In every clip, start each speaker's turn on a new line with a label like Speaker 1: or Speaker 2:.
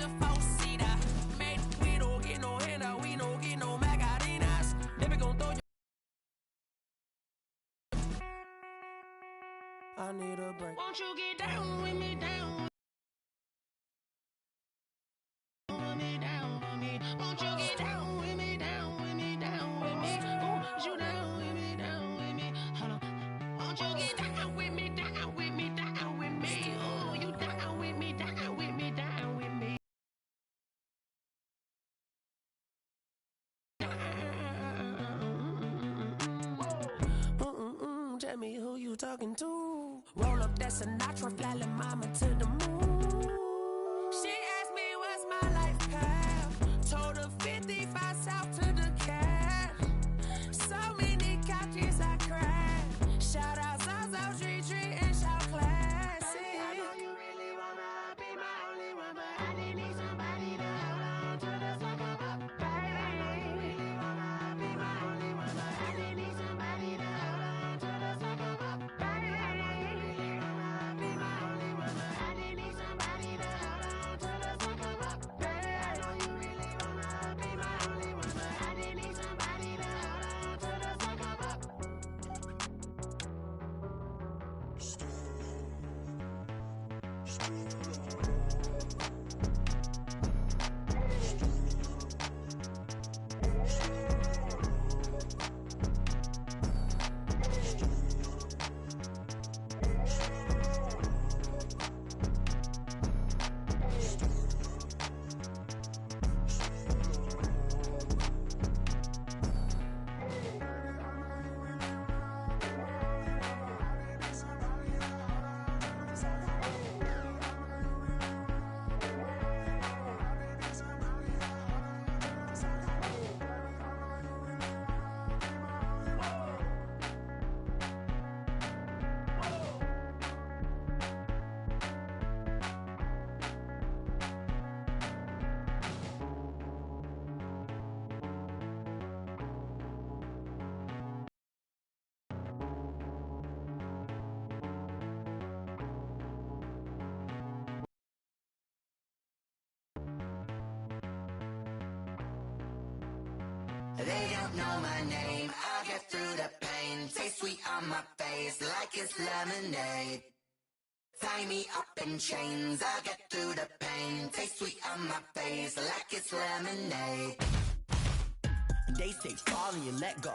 Speaker 1: a four-seater. Made we don't get no hitter, we don't get no margaritas. Never gon' throw your. I need a break. Won't you get down with me, down? With me, down with me. Won't you get down with me, down with me, down with me? Won't you down with me, down with me? Hold on. Won't you get down with me, down with me, down with me? Oh, you down with me, down with me, down with me. Tell me who you talking to. Roll up that Sinatra, fly la mama to the moon. She asked me what's my life path. Told her 55 south to the cab. So many couches I cried. Shout out Zazo, Tree, and shout classic. I know you really wanna be my only one, but I didn't need somebody to hold on to the sucker up, baby. I know you really wanna be my only one, but I didn't need somebody to hold on to the sucker up, baby. I know you really wanna be my only one, but I didn't need somebody to hold on to the sucker up, baby. I know you really wanna be my only one, but I didn't need somebody to hold on to the sucker up. They don't know my name, I'll get through the pain. Taste sweet on my face like it's lemonade. Tie me up in chains, I'll get through the pain. Taste sweet on my face like it's lemonade. They say fall and you let go,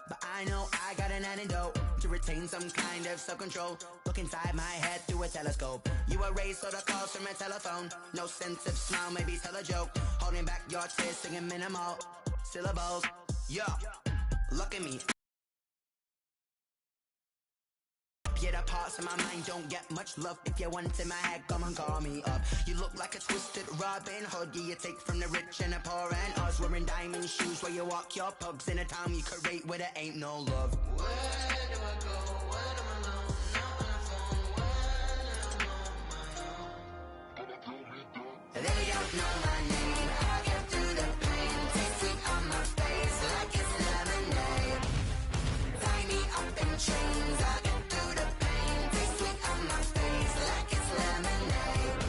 Speaker 1: but I know I got an antidote to retain some kind of self-control. Look inside my head through a telescope. You erase all the calls from a telephone. No sense of smile, maybe tell a joke. Holding back your tears, singing minimal syllables. Yo, look at me. Yeah, the parts of my mind don't get much love. If you want in my head, come and call me up. You look like a twisted Robin Hood. Yeah, you take from the rich and the poor and us. Wearing diamond shoes where you walk your pugs in a town you create where there ain't no love. Where do I go? When I'm alone? Not on the phone. When I'm on my own. They don't know my name. I get through the pain. Taste sweet on my face like it's lemonade. Tie me up in chains. I get through the pain. Taste sweet on my face like it's lemonade.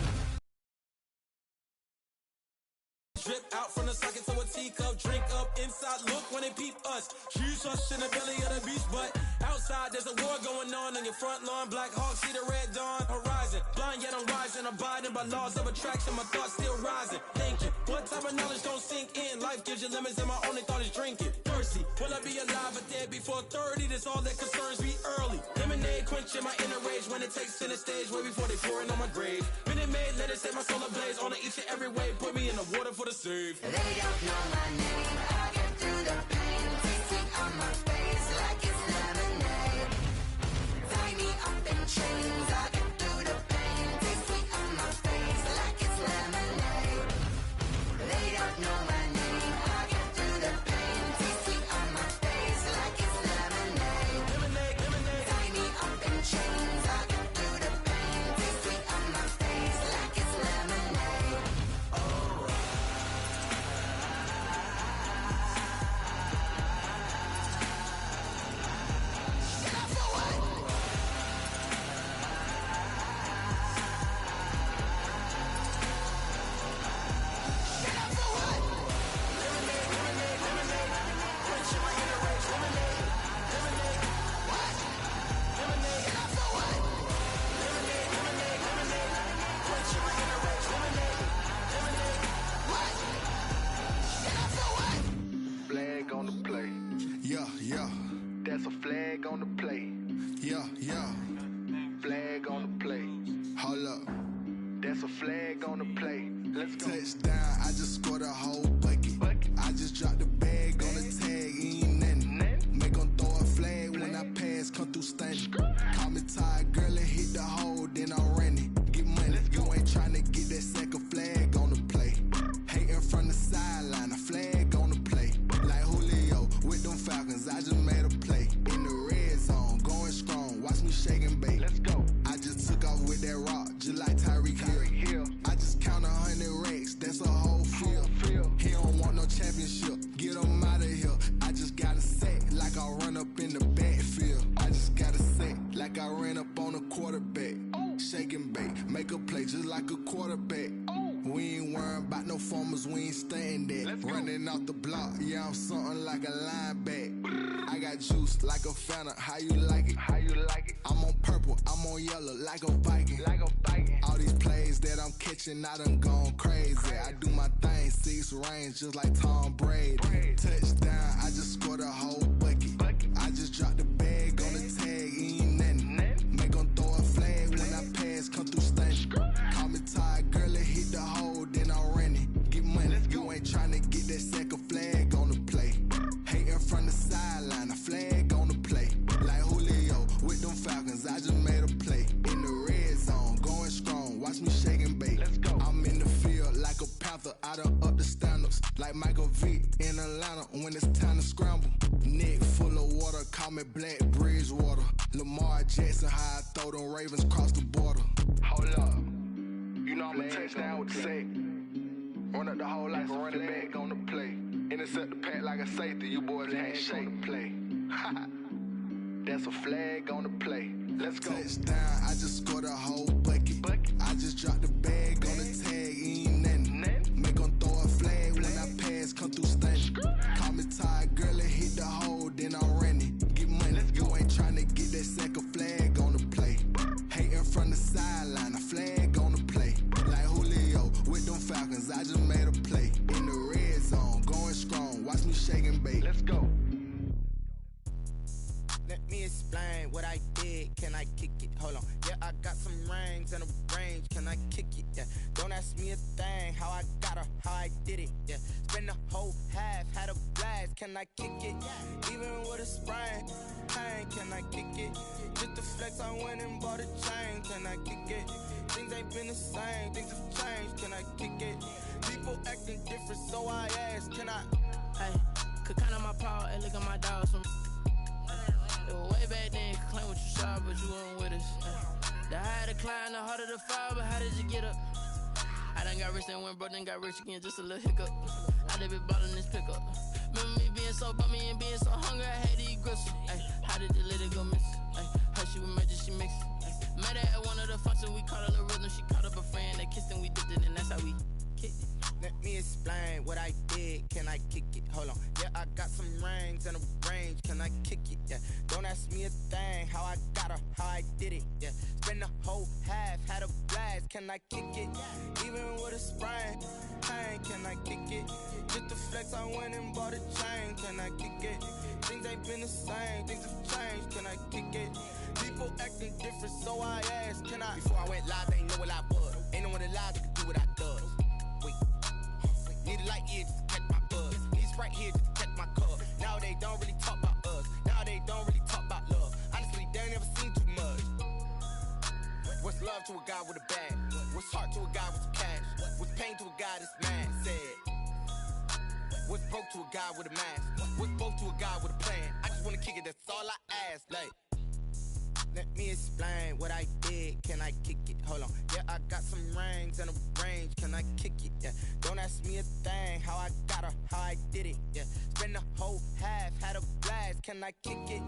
Speaker 2: Drip out from the socket to a teacup, drink up inside, look when they peep us. She's us in the belly of the beast, but outside there's a war going on your front lawn. Black Hawk, see the red dawn horizon. Blind yet I'm rising, abiding by laws of attraction. My thoughts still rising, thinking what type of knowledge don't sink in. Life gives you lemons and my only thought is drinking. Thirsty, will I be alive or dead before 30? That's all that concerns me early. Lemonade quenching my inner rage when it takes center stage way before they pour it on my grave. Minute Maid, let it set my soul ablaze on each and every way. Put me in the water for the save.
Speaker 1: They don't know my name. I get through the pain. Taste sweet on my face like it's lemonade. Tie me up in chains. I get through the pain. Taste sweet on my face like it's lemonade. They don't know my name. I get through the pain. Taste sweet on my face like it's lemonade.
Speaker 2: Lemonade, lemonade.
Speaker 1: Tie me up in chains. I get through the pain. Taste sweet on my face like it's lemonade. Oh.
Speaker 3: Touchdown, I just scored a whole bucket. I just dropped the bag on the tag, ain't nothing. Make 'em throw a flag when I pass, come through stunning. Call me tired, girl, and hit the hole, then I'm running. Get money, you ain't tryna get that second flag on the play. Hating from the sideline, a flag on the play. Like Julio with them Falcons, I just made a play. In the red zone, going strong, watch me shake and bake. Let's go. I just took off with that rock, just like Tyreek Hill. I just count 100 racks, that's a whole field. He don't want no championship, get him out of here. I just got a set, like I run up in the backfield. I just got a set, like I ran up on a quarterback. Shake and bake, make a play just like a quarterback. We ain't worrying about no formers, we ain't staying there. Running off the block, yeah, I'm something like a linebacker. I got juice like a Fanta, how you like it? I'm on purple, I'm on yellow, like a Viking. All these plays that I'm catching, I done gone crazy. I do my thing, 6 range, just like Tom Brady. Touchdown, I just scored a whole bucket. I just dropped the bag on the tag, ain't nothing. Make 'em throw a flag when I pass, come through stunning. Call me tired, girl, and hit the hole, then I'm running. Get money, you ain't tryna get that second flag on the play. Hating from the sideline, a flag on the play. Like Julio with them Falcons, I just made a play. In the red zone, going strong, watch me shake and bake. I'm in the field like a panther, I done up the standards. Like Michael Vick in Atlanta when it's time to scramble. Neck full of water, call me Black Bridgewater. Lamar Jackson, how I throw them Ravens cross the border. Hold up, you know I'm a touchdown with the sack. Run up the hole like a running back on the play. Intercept the pack like a safety, you boys ain't shake the play. That's a flag on the play. Let's go. Touchdown, I just scored a whole bucket. I just dropped the bag on the tag, ain't nothing. Make 'em throw a flag when I pass, come through stunning. Call me tired, girl, and hit the hole, then I'm running. Get money, you ain't tryna get that second flag on the play. Hating from the sideline, a flag on the play. Like Julio with them Falcons, I just made a play. In the red zone, going strong, watch me shake and bake. Let's go.
Speaker 4: Let me explain what I did. Can I kick it? Hold on. Yeah, I got some rings and a range. Can I kick it? Yeah. Don't ask me a thing. How I got her, how I did it. Yeah. Spend the whole half, had a blast. Can I kick it? Even with a sprain. Pain, can I kick it? Just the flex, I went and bought a chain. Can I kick it? Things ain't been the same. Things have changed. Can I kick it? People acting different, so I asked. Can I?
Speaker 5: Hey, could count on my power and look at my dogs from. It was way back then, could claim what you saw, but you weren't with us. The higher the climb, the harder the fall, but how did you get up? I done got rich and went broke, then got rich again, just a little hiccup. I done been ballin' this pickup. Remember me being so bummy and being so hungry, I had to eat gristle. Ay, how did the lady go miss? Ay, her she was major, she mixed. Met her at one of the functions, we caught a little rhythm, she caught up a friend, they kissed and we dipped it, and that's how we kicked it.
Speaker 4: Let me explain what I did. Can I kick it? Hold on. Yeah, I got some rings and a range. Can I kick it? Yeah. Don't ask me a thing. How I got her, how I did it. Yeah. Spend the whole half, had a blast. Can I kick it? Even with a sprain. Pain, can I kick it? Just the flex, I went and bought a chain. Can I kick it? Things ain't been the same. Things have changed. Can I kick it? People acting different, so I asked. Can I? Before I went live, they ain't know what I was. Ain't no one alive that could do what I does. Wait. Need a light here just to catch my buzz. Need Sprite here just to catch my cup. Now they don't really talk about us. Now they don't really talk about love. Honestly, they ain't never seen too much. What's love to a guy with a bag? What's heart to a guy with some cash? What's pain to a guy that's mad? Said. What's broke to a guy with a mask? What's broke to a guy with a plan? I just wanna kick it, that's all I ask. Like. Let me explain what I did. Can I kick it? Hold on. Yeah, I got some rings and a range. Can I kick it? Yeah. Don't ask me a thing. How I got her, how I did it. Yeah. Spend the whole half, had a blast. Can I kick it?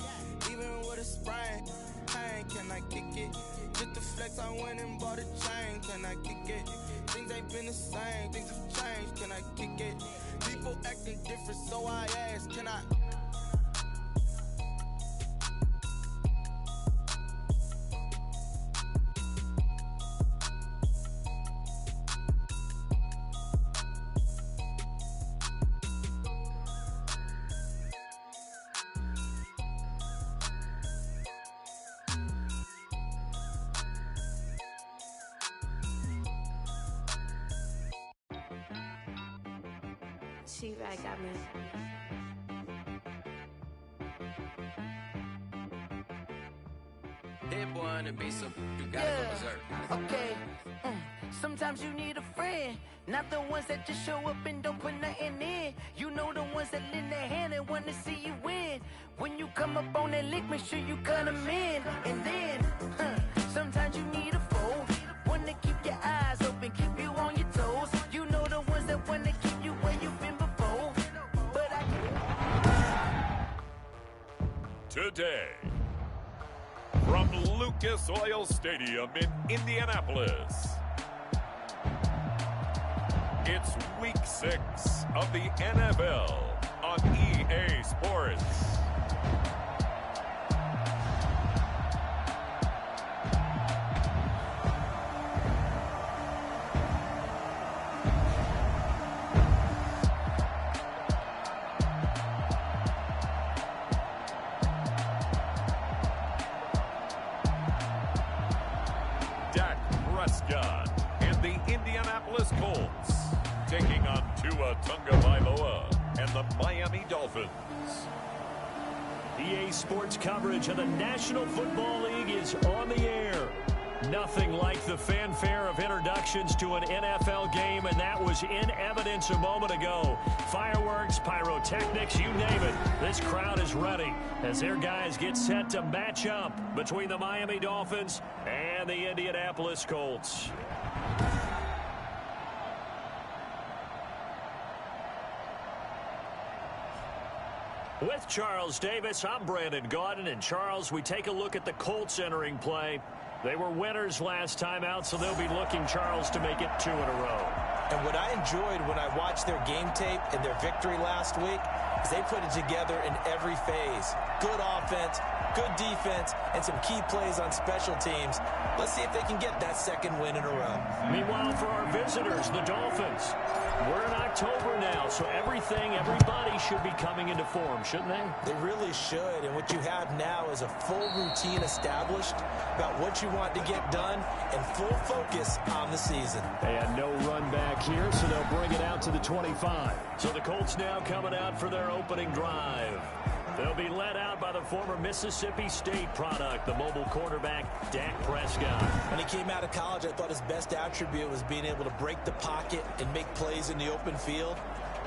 Speaker 4: Even with a sprain. Pain, can I kick it? Just the flex, I went and bought a chain. Can I kick it? Things ain't been the same. Things have changed. Can I kick it? People acting different, so I asked. Can I?
Speaker 6: cheap. I got me.
Speaker 5: Hit one and be so you gotta go berserk.
Speaker 7: Okay. Sometimes you need a friend, not the ones that just show up and don't put nothing in. You know the ones that lend their hand and want to see you win. When you come up on that lick, make sure you cut them in. And then, sometimes you need a foe, one to keep your eyes open, keep you on your toes. You know the ones that want to keep you where you've been before. But
Speaker 8: Today, from Lucas Oil Stadium in Indianapolis, it's Week 6 of the NFL on EA Sports. Dak Prescott and the Indianapolis Colts taking on Tua Tagovailoa and the Miami Dolphins.
Speaker 9: EA Sports coverage of the National Football League is on the air. Nothing like the fanfare of introductions to an NFL game, and that was in evidence a moment ago. Fireworks, pyrotechnics, you name it. This crowd is ready as their guys get set to match up between the Miami Dolphins and the Indianapolis Colts. With Charles Davis, I'm Brandon Gaudin. And Charles, we take a look at the Colts entering play. They were winners last time out, so they'll be looking, Charles, to make it 2 in a row.
Speaker 10: And what I enjoyed when I watched their game tape and their victory last week is they put it together in every phase. Good offense, good defense, and some key plays on special teams. Let's see if they can get that second win in a row.
Speaker 9: Meanwhile, for our visitors, the Dolphins, we're in October now, so everybody should be coming into form, shouldn't they?
Speaker 10: They really should, and what you have now is a full routine established about what you want to get done and full focus on the season.
Speaker 9: And no run back here, so they'll bring it out to the 25. So the Colts now coming out for their opening drive. They'll be led out by the former Mississippi State product, the mobile quarterback, Dak Prescott.
Speaker 10: When he came out of college, I thought his best attribute was being able to break the pocket and make plays in the open field.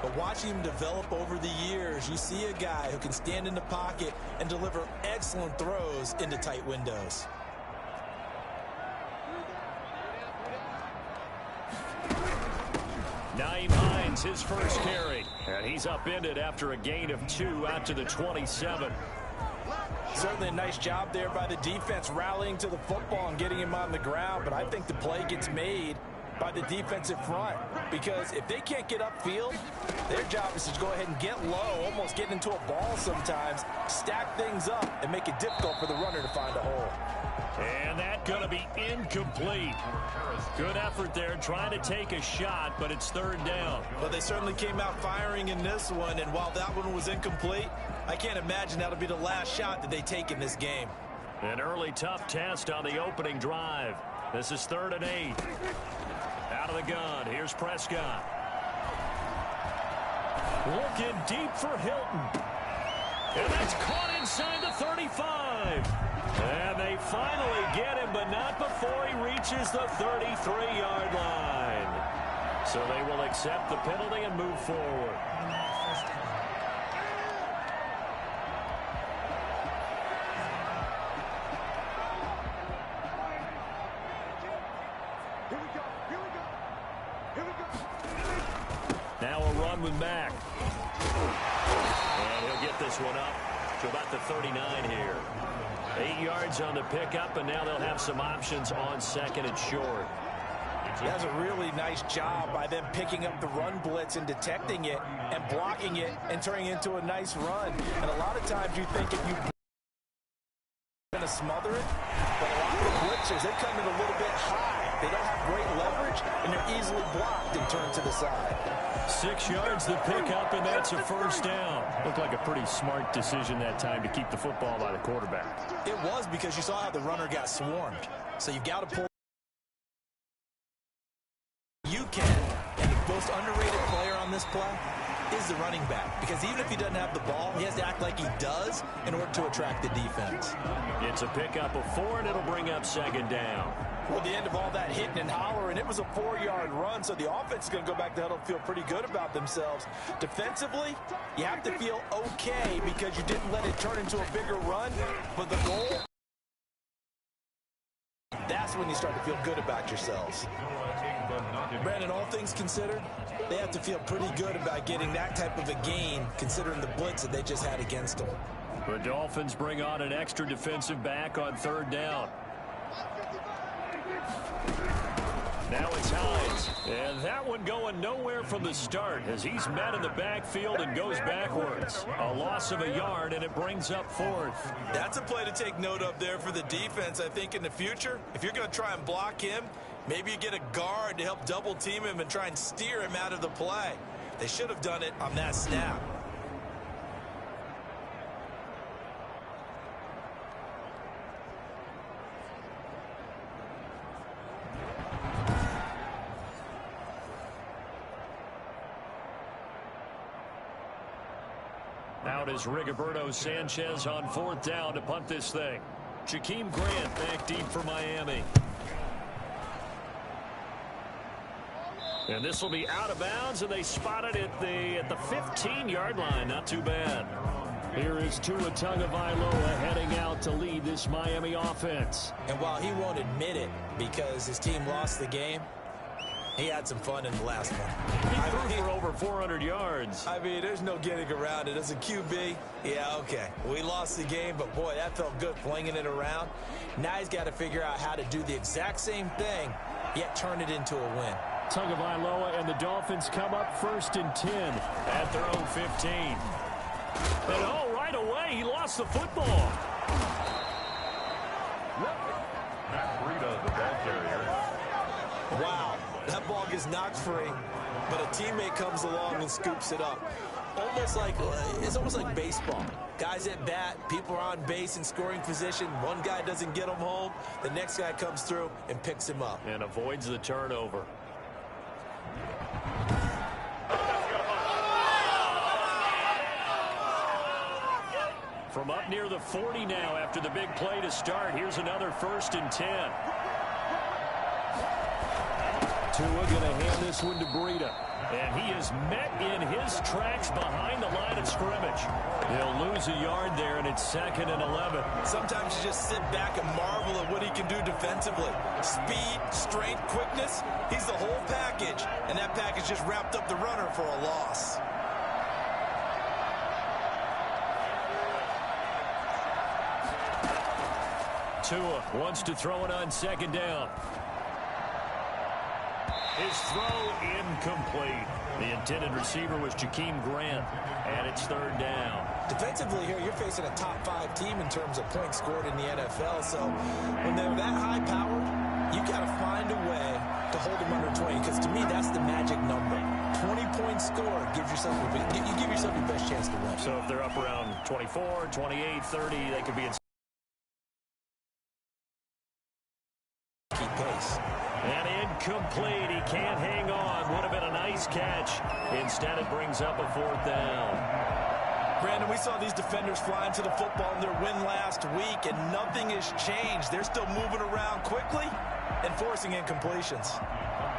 Speaker 10: But watching him develop over the years, you see a guy who can stand in the pocket and deliver excellent throws into tight windows.
Speaker 9: Nyheim Hines, his first carry. And he's upended after a gain of 2 out to the 27.
Speaker 10: Certainly a nice job there by the defense rallying to the football and getting him on the ground. But I think the play gets made by the defensive front, because if they can't get upfield, their job is to go ahead and get low, almost get into a ball sometimes, stack things up, and make it difficult for the runner to find a hole.
Speaker 9: And that's going to be incomplete. Good effort there, trying to take a shot, but it's third down.
Speaker 10: Well, they certainly came out firing in this one, and while that one was incomplete, I can't imagine that'll be the last shot that they take in this game.
Speaker 9: An early tough test on the opening drive. This is 3rd and 8. Out of the gun, here's Prescott. Looking deep for Hilton. And that's caught inside the 35. And they finally get him, but not before he reaches the 33-yard line. So they will accept the penalty and move forward. Now a run with Mack. And he'll get this one up to about the 39 here. 8 yards on the pickup, and now they'll have some options on 2nd and short.
Speaker 10: He has a really nice job by them picking up the run blitz and detecting it and blocking it and turning it into a nice run. And a lot of times you think if you going to smother it, but a lot of the blitzers, they come in a little bit high. They don't have great leverage, and they're easily blocked and turned to the side.
Speaker 9: 6 yards the pickup, and that's a first down. Looked like a pretty smart decision that time to keep the football by the quarterback.
Speaker 10: It was, because you saw how the runner got swarmed. So you've got to pull. You can. And the most underrated player on this play, is the running back, because even if he doesn't have the ball, he has to act like he does in order to attract the defense.
Speaker 9: It's a pickup of 4, and it'll bring up second down.
Speaker 10: Well, the end of all that hitting and hollering, it was a 4-yard run, so the offense is going to go back to huddle and feel pretty good about themselves. Defensively, you have to feel okay because you didn't let it turn into a bigger run, but the goal, that's when you start to feel good about yourselves. Brandon, all things considered, they have to feel pretty good about getting that type of a gain considering the blitz that they just had against them.
Speaker 9: The Dolphins bring on an extra defensive back on third down. Now it's Hines, and that one going nowhere from the start as he's met in the backfield and goes backwards. A loss of a yard, and it brings up 4th.
Speaker 10: That's a play to take note of there for the defense. I think in the future, if you're going to try and block him, maybe you get a guard to help double team him and try and steer him out of the play. They should have done it on that snap.
Speaker 9: Out is Rigoberto Sanchez on 4th down to punt this thing. Jakeem Grant back deep for Miami. And this will be out of bounds, and they spotted it at the 15-yard line. Not too bad. Here is Tua Tagovailoa heading out to lead this Miami offense.
Speaker 10: And while he won't admit it because his team lost the game, he had some fun in the last one.
Speaker 9: He threw for over 400 yards.
Speaker 10: I mean, there's no getting around it. As a QB, yeah, okay. We lost the game, but boy, that felt good flinging it around. Now he's got to figure out how to do the exact same thing, yet turn it into a win.
Speaker 9: Tagovailoa and the Dolphins come up 1st and 10 at their own 15. And right away, he lost the football.
Speaker 8: Frida, the ball carrier.
Speaker 10: Wow. That ball gets knocked free, but a teammate comes along and scoops it up. It's almost like baseball. Guys at bat, people are on base in scoring position. One guy doesn't get him home. The next guy comes through and picks him up.
Speaker 9: And avoids the turnover. From up near the 40 now after the big play to start. Here's another 1st and 10. Tua going to hand this one to Breida. And he is met in his tracks behind the line of scrimmage. He'll lose a yard there, and it's 2nd and 11.
Speaker 10: Sometimes you just sit back and marvel at what he can do defensively. Speed, strength, quickness, he's the whole package. And that package just wrapped up the runner for a loss.
Speaker 9: Tua wants to throw it on 2nd down. His throw incomplete. The intended receiver was Jakeem Grant, and it's 3rd down.
Speaker 10: Defensively here, you're facing a top 5 team in terms of points scored in the NFL. So when they're that high-powered, you got to find a way to hold them under 20. Because to me, that's the magic number. 20 points scored gives yourself you give yourself your best chance to win.
Speaker 9: So if they're up around 24, 28, 30, they could be in.
Speaker 10: Keep pace.
Speaker 9: And incomplete. He can't hang on. Would have been a nice catch. Instead, it brings up a 4th down.
Speaker 10: Brandon, we saw these defenders flying to the football in their win last week, and nothing has changed. They're still moving around quickly and forcing incompletions.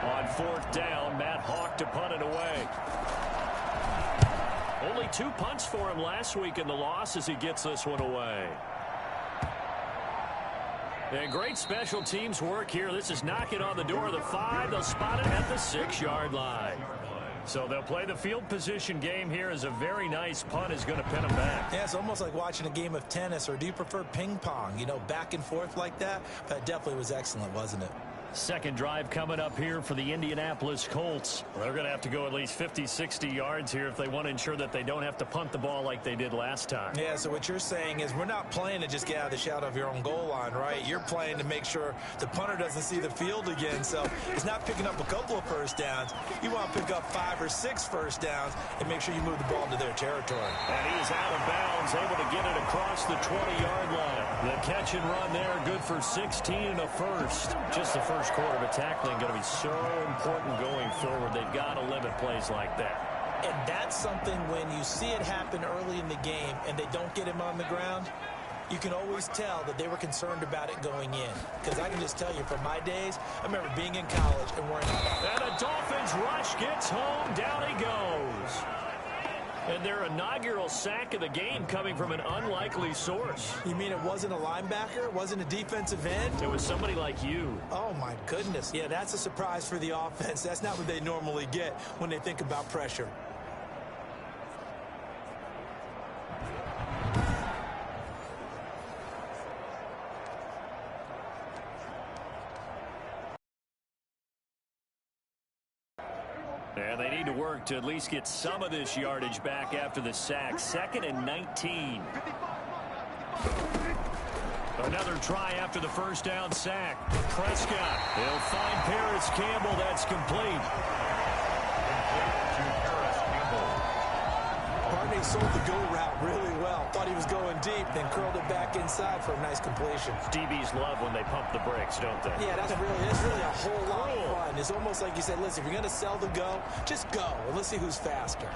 Speaker 9: On 4th down, Matt Hawk to punt it away. Only 2 punts for him last week in the loss as he gets this one away. And great special teams work here. This is knocking on the door of the 5. They'll spot it at the 6-yard line. So they'll play the field position game here as a very nice punt is going to pin them back.
Speaker 10: Yeah, it's almost like watching a game of tennis, or do you prefer ping pong? You know, back and forth like that? That definitely was excellent, wasn't it?
Speaker 9: Second drive coming up here for the Indianapolis Colts. They're going to have to go at least 50, 60 yards here if they want to ensure that they don't have to punt the ball like they did last time.
Speaker 10: Yeah, so what you're saying is we're not playing to just get out of the shadow of your own goal line, right? You're playing to make sure the punter doesn't see the field again. So it's not picking up a couple of first downs. You want to pick up 5 or 6 first downs and make sure you move the ball into their territory.
Speaker 9: And he is out of bounds, able to get it across the 20-yard line. The catch and run there, good for 16 and a first. Just the first quarter, but tackling going to be so important going forward. They've got to limit plays like that.
Speaker 10: And that's something when you see it happen early in the game and they don't get him on the ground, you can always tell that they were concerned about it going in. Because I can just tell you, from my days, I remember being in college and worrying about it.
Speaker 9: And the Dolphins rush gets home. Down he goes. And their inaugural sack of the game coming from an unlikely source.
Speaker 10: You mean it wasn't a linebacker? It wasn't a defensive end?
Speaker 9: It was somebody like you.
Speaker 10: Oh, my goodness. Yeah, that's a surprise for the offense. That's not what they normally get when they think about pressure.
Speaker 9: And they need to work to at least get some of this yardage back after the sack. 2nd and 19. Another try after the first down sack. Prescott. They'll find Paris Campbell. That's complete.
Speaker 10: Barney sold the go route really well. Thought he was going deep, then curled it back inside for a nice completion.
Speaker 9: DBs love when they pump the brakes, don't they?
Speaker 10: Yeah, that's really a whole lot of fun. It's almost like you said, listen, if you're going to sell the go, just go. And let's see who's faster.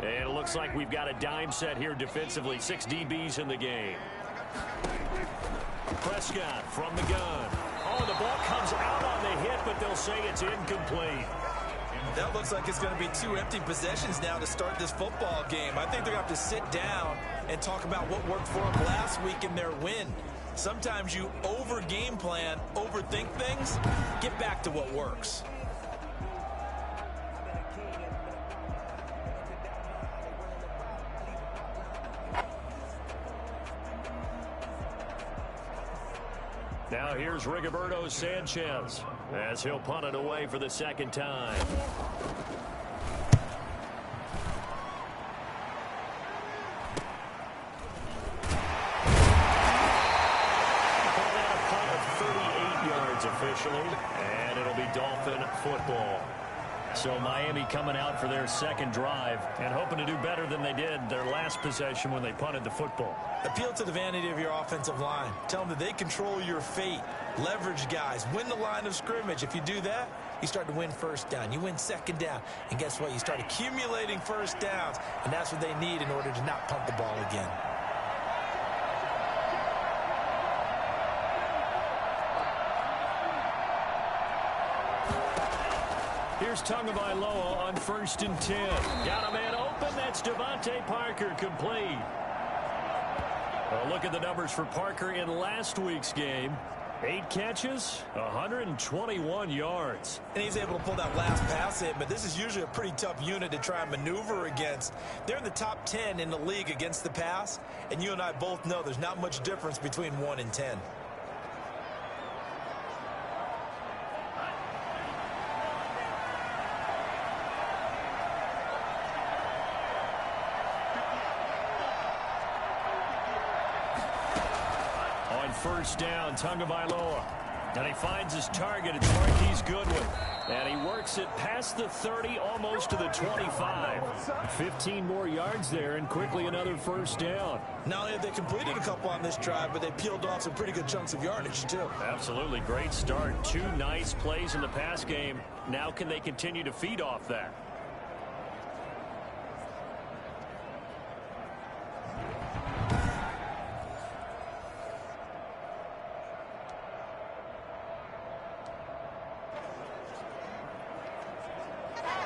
Speaker 9: And it looks like we've got a dime set here defensively. 6 DBs in the game. Prescott from the gun. Oh, the ball comes out on the hit, but they'll say it's incomplete.
Speaker 10: That looks like it's going to be 2 empty possessions now to start this football game. I think they're going to have to sit down and talk about what worked for them last week in their win. Sometimes you over-game plan, overthink things. Get back to what works.
Speaker 9: Now here's Rigoberto Sanchez as he'll punt it away for the second time. A punt of 38 yards officially, and it'll be Dolphin football. So Miami coming out for their second drive and hoping to do better than they did their last possession when they punted the football.
Speaker 10: Appeal to the vanity of your offensive line. Tell them that they control your fate. Leverage guys. Win the line of scrimmage. If you do that, you start to win first down. You win second down. And guess what? You start accumulating first downs. And that's what they need in order to not punt the ball again.
Speaker 9: Here's Tagovailoa on 1st and 10. Got a man open. That's Devontae Parker, complete. Well, look at the numbers for Parker in last week's game. 8 catches, 121 yards.
Speaker 10: And he's able to pull that last pass in, but this is usually a pretty tough unit to try and maneuver against. They're in the top 10 in the league against the pass, and you and I both know there's not much difference between 1 and 10.
Speaker 9: First down, Tagovailoa. And he finds his target. It's Marquise Goodwin. And he works it past the 30, almost to the 25. 15 more yards there, and quickly another first down.
Speaker 10: Not only have they completed a couple on this drive, but they peeled off some pretty good chunks of yardage, too.
Speaker 9: Absolutely. Great start. 2 nice plays in the pass game. Now can they continue to feed off that?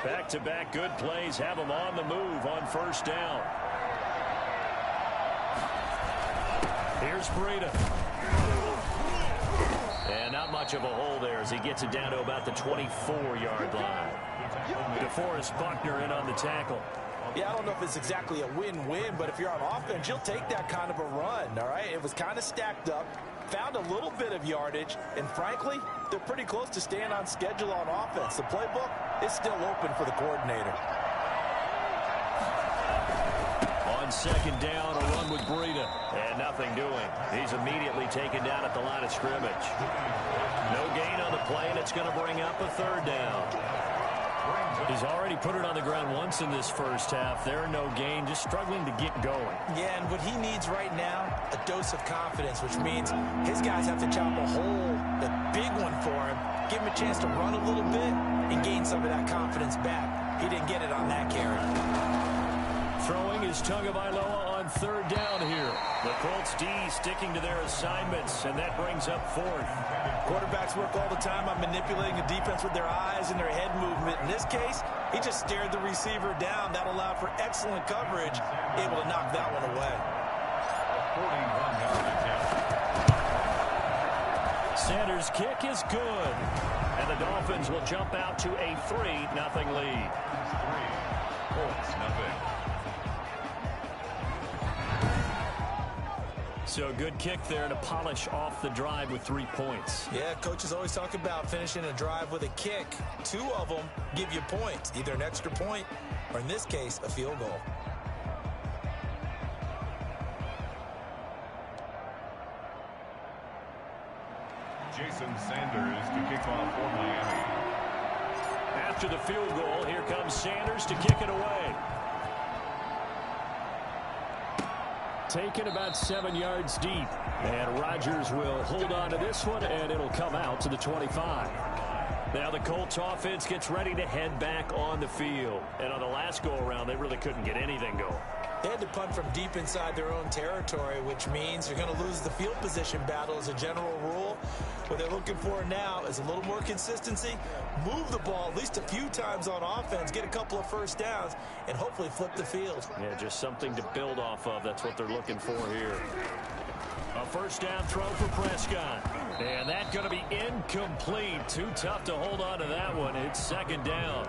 Speaker 9: Back-to-back good plays have them on the move on first down. Here's Breida. And not much of a hole there as he gets it down to about the 24-yard line. DeForest Buckner in on the tackle.
Speaker 10: Yeah, I don't know if it's exactly a win-win, but if you're on offense, you'll take that kind of a run, all right? It was kind of stacked up, found a little bit of yardage, and frankly, they're pretty close to staying on schedule on offense. The playbook is still open for the coordinator.
Speaker 9: On second down, a run with Breida. And nothing doing. He's immediately taken down at the line of scrimmage. No gain on the play, and it's going to bring up a third down. He's already put it on the ground once in this first half. There, no gain, just struggling to get going.
Speaker 10: Yeah, and what he needs right now, a dose of confidence, which means his guys have to chop a hole, a big one for him, give him a chance to run a little bit, and gain some of that confidence back. He didn't get it on that carry.
Speaker 9: Throwing is Tagovailoa on third down here. The Colts D sticking to their assignments, and that brings up fourth.
Speaker 10: Quarterbacks work all the time on manipulating the defense with their eyes and their head movement. In this case, he just stared the receiver down. That allowed for excellent coverage, able to knock that one away.
Speaker 8: 41-yard attempt.
Speaker 9: Sanders' kick is good. And the Dolphins will jump out to a 3-0 lead.
Speaker 8: 3, Colts, nothing.
Speaker 9: So good kick there to polish off the drive with 3 points.
Speaker 10: Yeah, coaches always talk about finishing a drive with a kick. 2 of them give you points, either an extra point or, in this case, a field goal.
Speaker 8: Jason Sanders to kick off for Miami.
Speaker 9: After the field goal, here comes Sanders to kick it away. Taken about 7 yards deep. And Rodgers will hold on to this one, and it'll come out to the 25. Now the Colts offense gets ready to head back on the field. And on the last go-around, they really couldn't get anything going.
Speaker 10: They had to punt from deep inside their own territory, which means you're going to lose the field position battle as a general rule. What they're looking for now is a little more consistency, move the ball at least a few times on offense, get a couple of first downs, and hopefully flip the field.
Speaker 9: Yeah, just something to build off of. That's what they're looking for here. A first down throw for Prescott. And that's going to be incomplete. Too tough to hold on to that one. It's second down.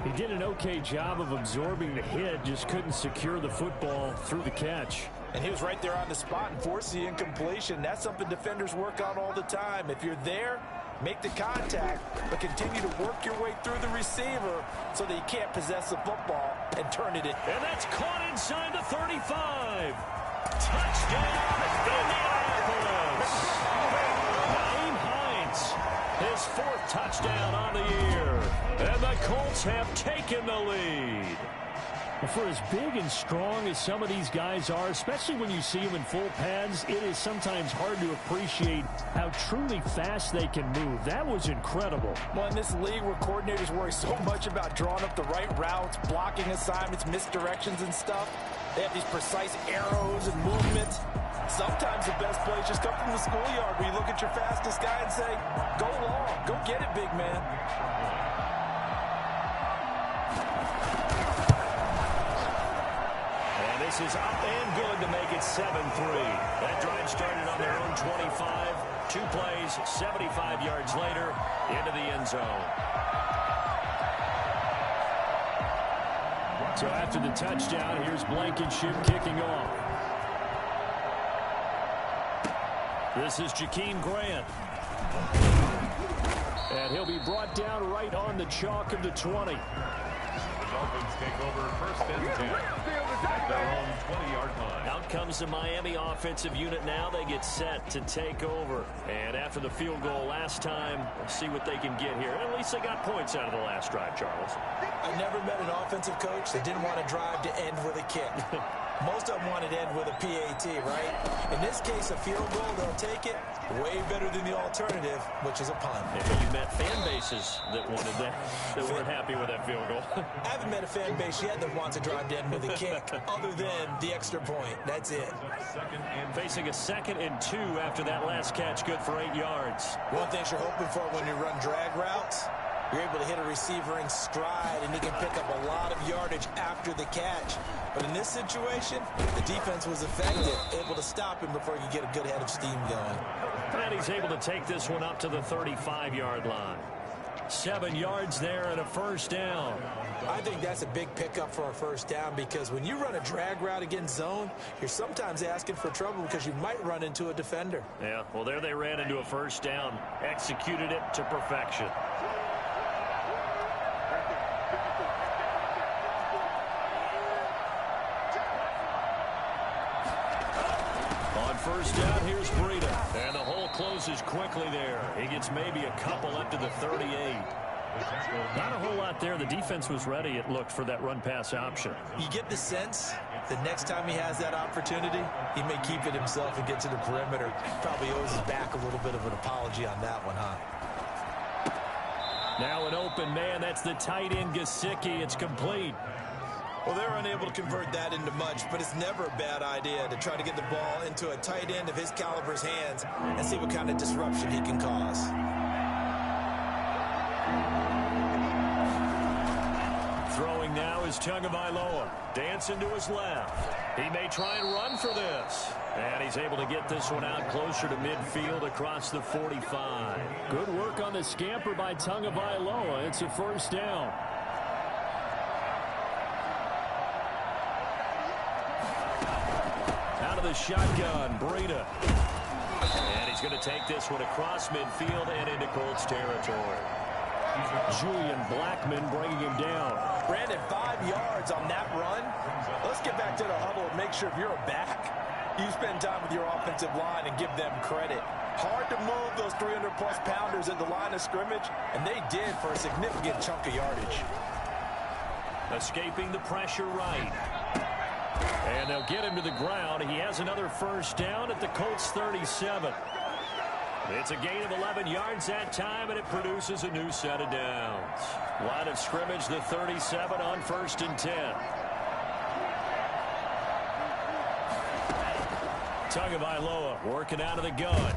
Speaker 9: He did an okay job of absorbing the hit, just couldn't secure the football through the catch.
Speaker 10: And he was right there on the spot and forced the incompletion. That's something defenders work on all the time. If you're there, make the contact, but continue to work your way through the receiver so that you can't possess the football and turn it in.
Speaker 9: And that's caught inside the 35. Touchdown, Indianapolis. Naeem Hines, his 4th touchdown on the year. And the Colts have taken the lead. For as big and strong as some of these guys are, especially when you see them in full pads, it is sometimes hard to appreciate how truly fast they can move. That was incredible.
Speaker 10: Well, in this league where coordinators worry so much about drawing up the right routes, blocking assignments, misdirections and stuff, they have these precise arrows and movements. Sometimes the best plays just come from the schoolyard where you look at your fastest guy and say, go long, go get it, big man.
Speaker 9: This is up and good to make it 7-3. That drive started on their own 25. 2 plays, 75 yards later, into the end zone. So after the touchdown, here's Blankenship kicking off. This is Jakeem Grant. And he'll be brought down right on the chalk of the 20.
Speaker 8: The Dolphins take over first and 10 at their own 20-yard line.
Speaker 9: Out comes the Miami offensive unit now. They get set to take over. And after the field goal last time, we'll see what they can get here. At least they got points out of the last drive, Charles.
Speaker 10: I never met an offensive coach that didn't want to drive to end with a kick. Most of them wanted to end with a PAT, right? In this case, a field goal, they'll take it. Way better than the alternative, which is a punt.
Speaker 9: Yeah, you met fan bases that wanted that, that weren't happy with that field goal.
Speaker 10: I haven't met a fan base yet that wants to drive to end with a kick, other than the extra point. That's it.
Speaker 9: Facing a 2nd and 2 after that last catch, good for 8 yards.
Speaker 10: One thing you're hoping for when you run drag routes, you're able to hit a receiver in stride, and he can pick up a lot of yardage after the catch. But in this situation, the defense was effective, able to stop him before he could get a good head of steam going.
Speaker 9: And he's able to take this one up to the 35-yard line. 7 yards there and a first down.
Speaker 10: I think that's a big pickup for a first down because when you run a drag route against zone, you're sometimes asking for trouble because you might run into a defender.
Speaker 9: Yeah, well, there they ran into a first down, executed it to perfection. First down, here's Breida. And the hole closes quickly there. He gets maybe a couple up to the 38. Not a whole lot there. The defense was ready, it looked, for that run-pass option.
Speaker 10: You get the sense the next time he has that opportunity, he may keep it himself and get to the perimeter. Probably owes his back a little bit of an apology on that one, huh?
Speaker 9: Now an open man. That's the tight end, Gesicki. It's complete.
Speaker 10: Well, they're unable to convert that into much, but it's never a bad idea to try to get the ball into a tight end of his caliber's hands and see what kind of disruption he can cause.
Speaker 9: Throwing now is Tagovailoa. Dancing to his left. He may try and run for this. And he's able to get this one out closer to midfield across the 45. Good work on the scamper by Tagovailoa. It's a first down. Out of the shotgun, Breida. And he's going to take this one across midfield and into Colts territory. Julian Blackmon bringing him down.
Speaker 10: Brandon, 5 yards on that run. Let's get back to the huddle and make sure if you're a back, you spend time with your offensive line and give them credit. Hard to move those 300-plus pounders at the line of scrimmage, and they did for a significant chunk of yardage.
Speaker 9: Escaping the pressure right. And they'll get him to the ground. He has another first down at the Colts 37. It's a gain of 11 yards that time, and it produces a new set of downs. Line of scrimmage, the 37 on 1st and 10. Tagovailoa working out of the gun.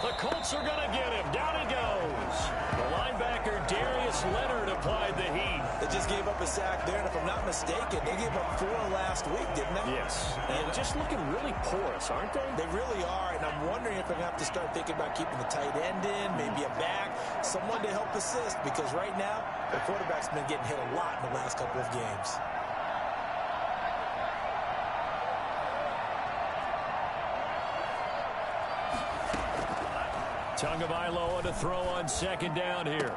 Speaker 9: The Colts are going to get him. Down he goes. The linebacker, Darius Leonard, applied the heat.
Speaker 10: They just gave up a sack there, and if I'm not mistaken, they gave up 4 last week, didn't they?
Speaker 9: Yes. And just looking really porous, aren't they?
Speaker 10: They really are, and I'm wondering if they're going to have to start thinking about keeping the tight end in, maybe a back, someone to help assist, because right now, the quarterback's been getting hit a lot in the last couple of games.
Speaker 9: Tagovailoa to throw on 2nd down here.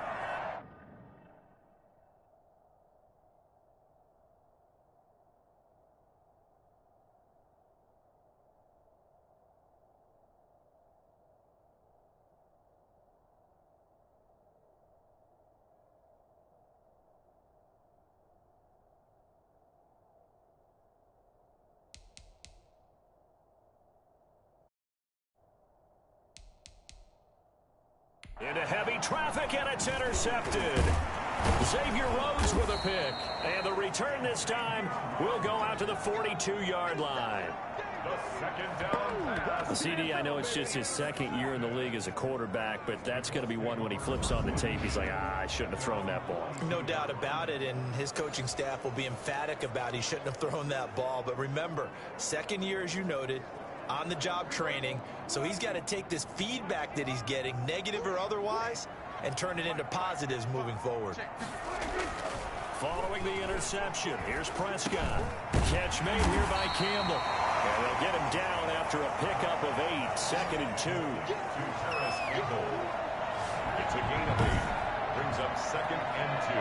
Speaker 9: Into heavy traffic, and it's intercepted. Xavier Rhodes with a pick. And the return this time will go out to the 42-yard line.
Speaker 8: The 2nd down pass.
Speaker 9: CD, I know it's just his 2nd year in the league as a quarterback, but that's going to be one when he flips on the tape. He's like, I shouldn't have thrown that ball.
Speaker 10: No doubt about it, and his coaching staff will be emphatic about he shouldn't have thrown that ball. But remember, 2nd year, as you noted, on-the-job training, so he's got to take this feedback that he's getting, negative or otherwise, and turn it into positives moving forward.
Speaker 9: Following the interception, here's Prescott. Catch made here by Campbell. And they'll get him down after a pickup of 8, 2nd and 2.
Speaker 8: It's a gain of 8. Brings up 2nd and 2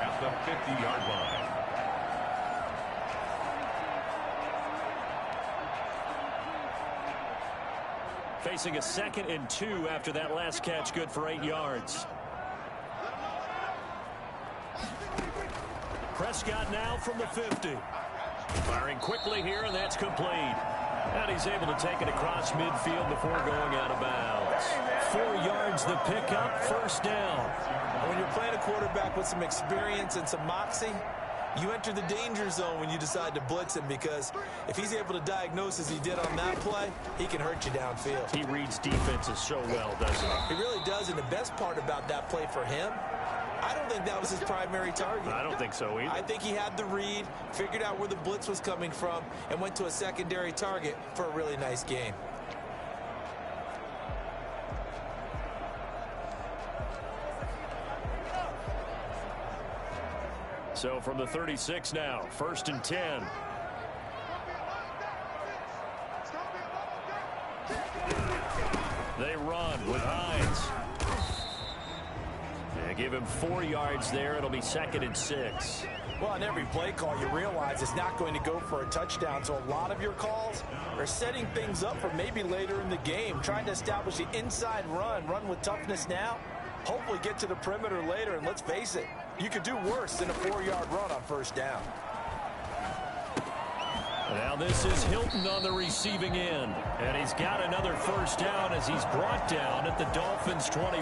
Speaker 8: at the 50-yard line.
Speaker 9: Facing a 2nd and 2 after that last catch, good for 8 yards. Prescott now from the 50. Firing quickly here, and that's complete. And he's able to take it across midfield before going out of bounds. 4 yards the pickup, first down.
Speaker 10: When you're playing a quarterback with some experience and some moxie, you enter the danger zone when you decide to blitz him, because if he's able to diagnose as he did on that play, he can hurt you downfield.
Speaker 9: He reads defenses so well, doesn't he?
Speaker 10: He really does, and the best part about that play for him, I don't think that was his primary target.
Speaker 9: I don't think so either.
Speaker 10: I think he had the read, figured out where the blitz was coming from, and went to a secondary target for a really nice gain.
Speaker 9: So from the 36 now, 1st and 10. They run with Hines. They give him 4 yards there. It'll be 2nd and 6.
Speaker 10: Well, on every play call, you realize it's not going to go for a touchdown. So a lot of your calls are setting things up for maybe later in the game, trying to establish the inside run with toughness now, hopefully get to the perimeter later. And let's face it, you could do worse than a 4-yard run on 1st down.
Speaker 9: Now this is Hilton on the receiving end. And he's got another first down as he's brought down at the Dolphins' 21.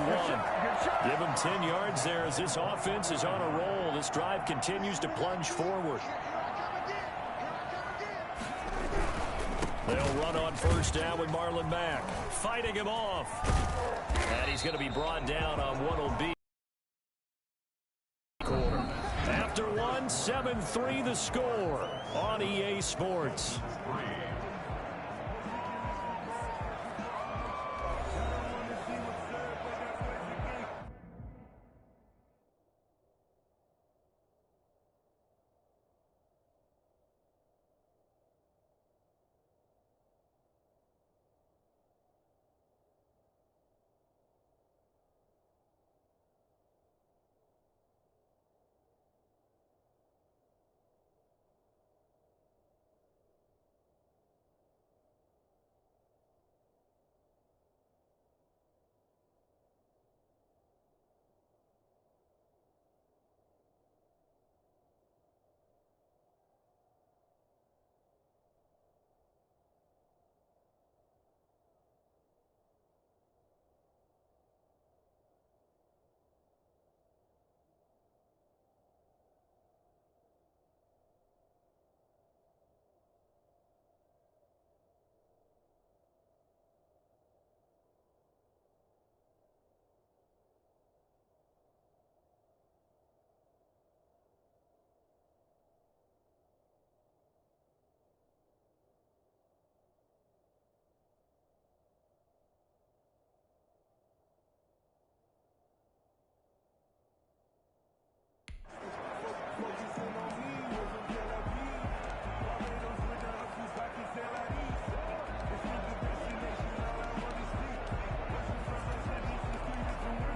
Speaker 9: Give him 10 yards there as this offense is on a roll. This drive continues to plunge forward. They'll run on first down with Marlon Mack. Fighting him off. And he's going to be brought down on what will be quarter. After one, 7-3 the score on EA Sports.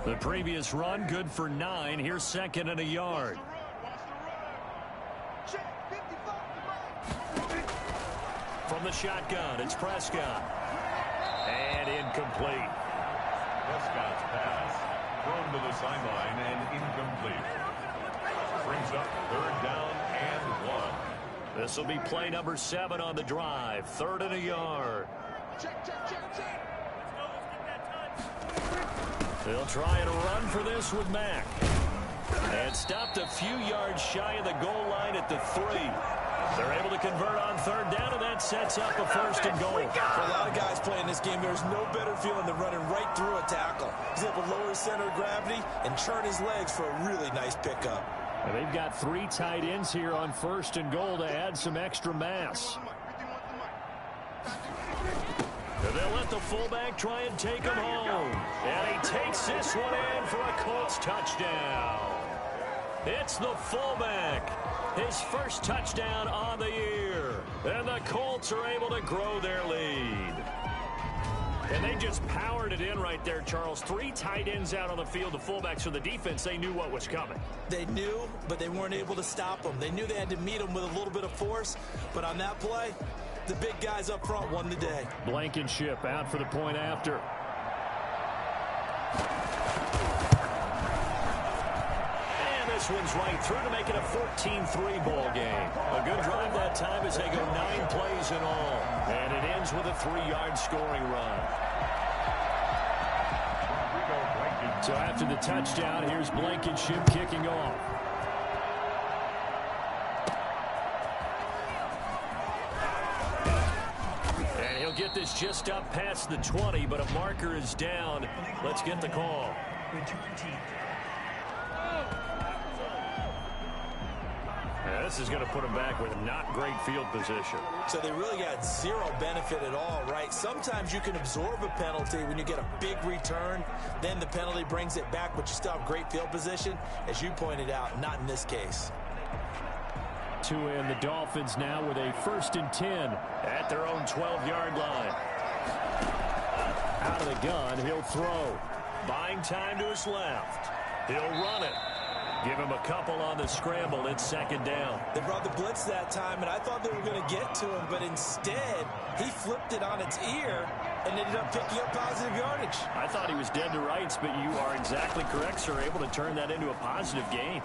Speaker 9: The previous run, good for 9. Here's second and a yard. From the shotgun, it's Prescott. And incomplete.
Speaker 8: Prescott's pass thrown to the sideline and incomplete. Brings up third down and 1.
Speaker 9: This will be play number 7 on the drive. Third and a yard. They'll try and run for this with Mack. And stopped a few yards shy of the goal line at the 3. They're able to convert on third down, and that sets up a first and goal.
Speaker 10: For a lot of guys playing this game, there's no better feeling than running right through a tackle. He's able to lower his center of gravity and churn his legs for a really nice pickup.
Speaker 9: And they've got 3 tight ends here on first and goal to add some extra mass. And they'll let the fullback try and take him home. And he takes this one in for a Colts touchdown. It's the fullback. His first touchdown on the year. And the Colts are able to grow their lead. And they just powered it in right there, Charles. 3 tight ends out on the field. The fullbacks for the defense, they knew what was coming.
Speaker 10: They knew, but they weren't able to stop them. They knew they had to meet them with a little bit of force. But on that play, the big guys up front won the day.
Speaker 9: Blankenship out for the point after. And this one's right through to make it a 14-3 ball game. A good drive that time as they go 9 plays in all. And it ends with a 3-yard scoring run. So after the touchdown, here's Blankenship kicking off. Get this just up past the 20, but a marker is down. Let's get the call. Now, this is going to put them back with not great field position.
Speaker 10: So they really got zero benefit at all, right? Sometimes you can absorb a penalty when you get a big return. Then the penalty brings it back, but you still have great field position. As you pointed out, not in this case.
Speaker 9: To end the Dolphins now with a 1st and 10 at their own 12-yard line. Out of the gun, he'll throw. Buying time to his left. He'll run it. Give him a couple on the scramble. It's second down.
Speaker 10: They brought the blitz that time, and I thought they were going to get to him, but instead, he flipped it on its ear and ended up picking up positive yardage.
Speaker 9: I thought he was dead to rights, but you are exactly correct, sir. Able to turn that into a positive gain.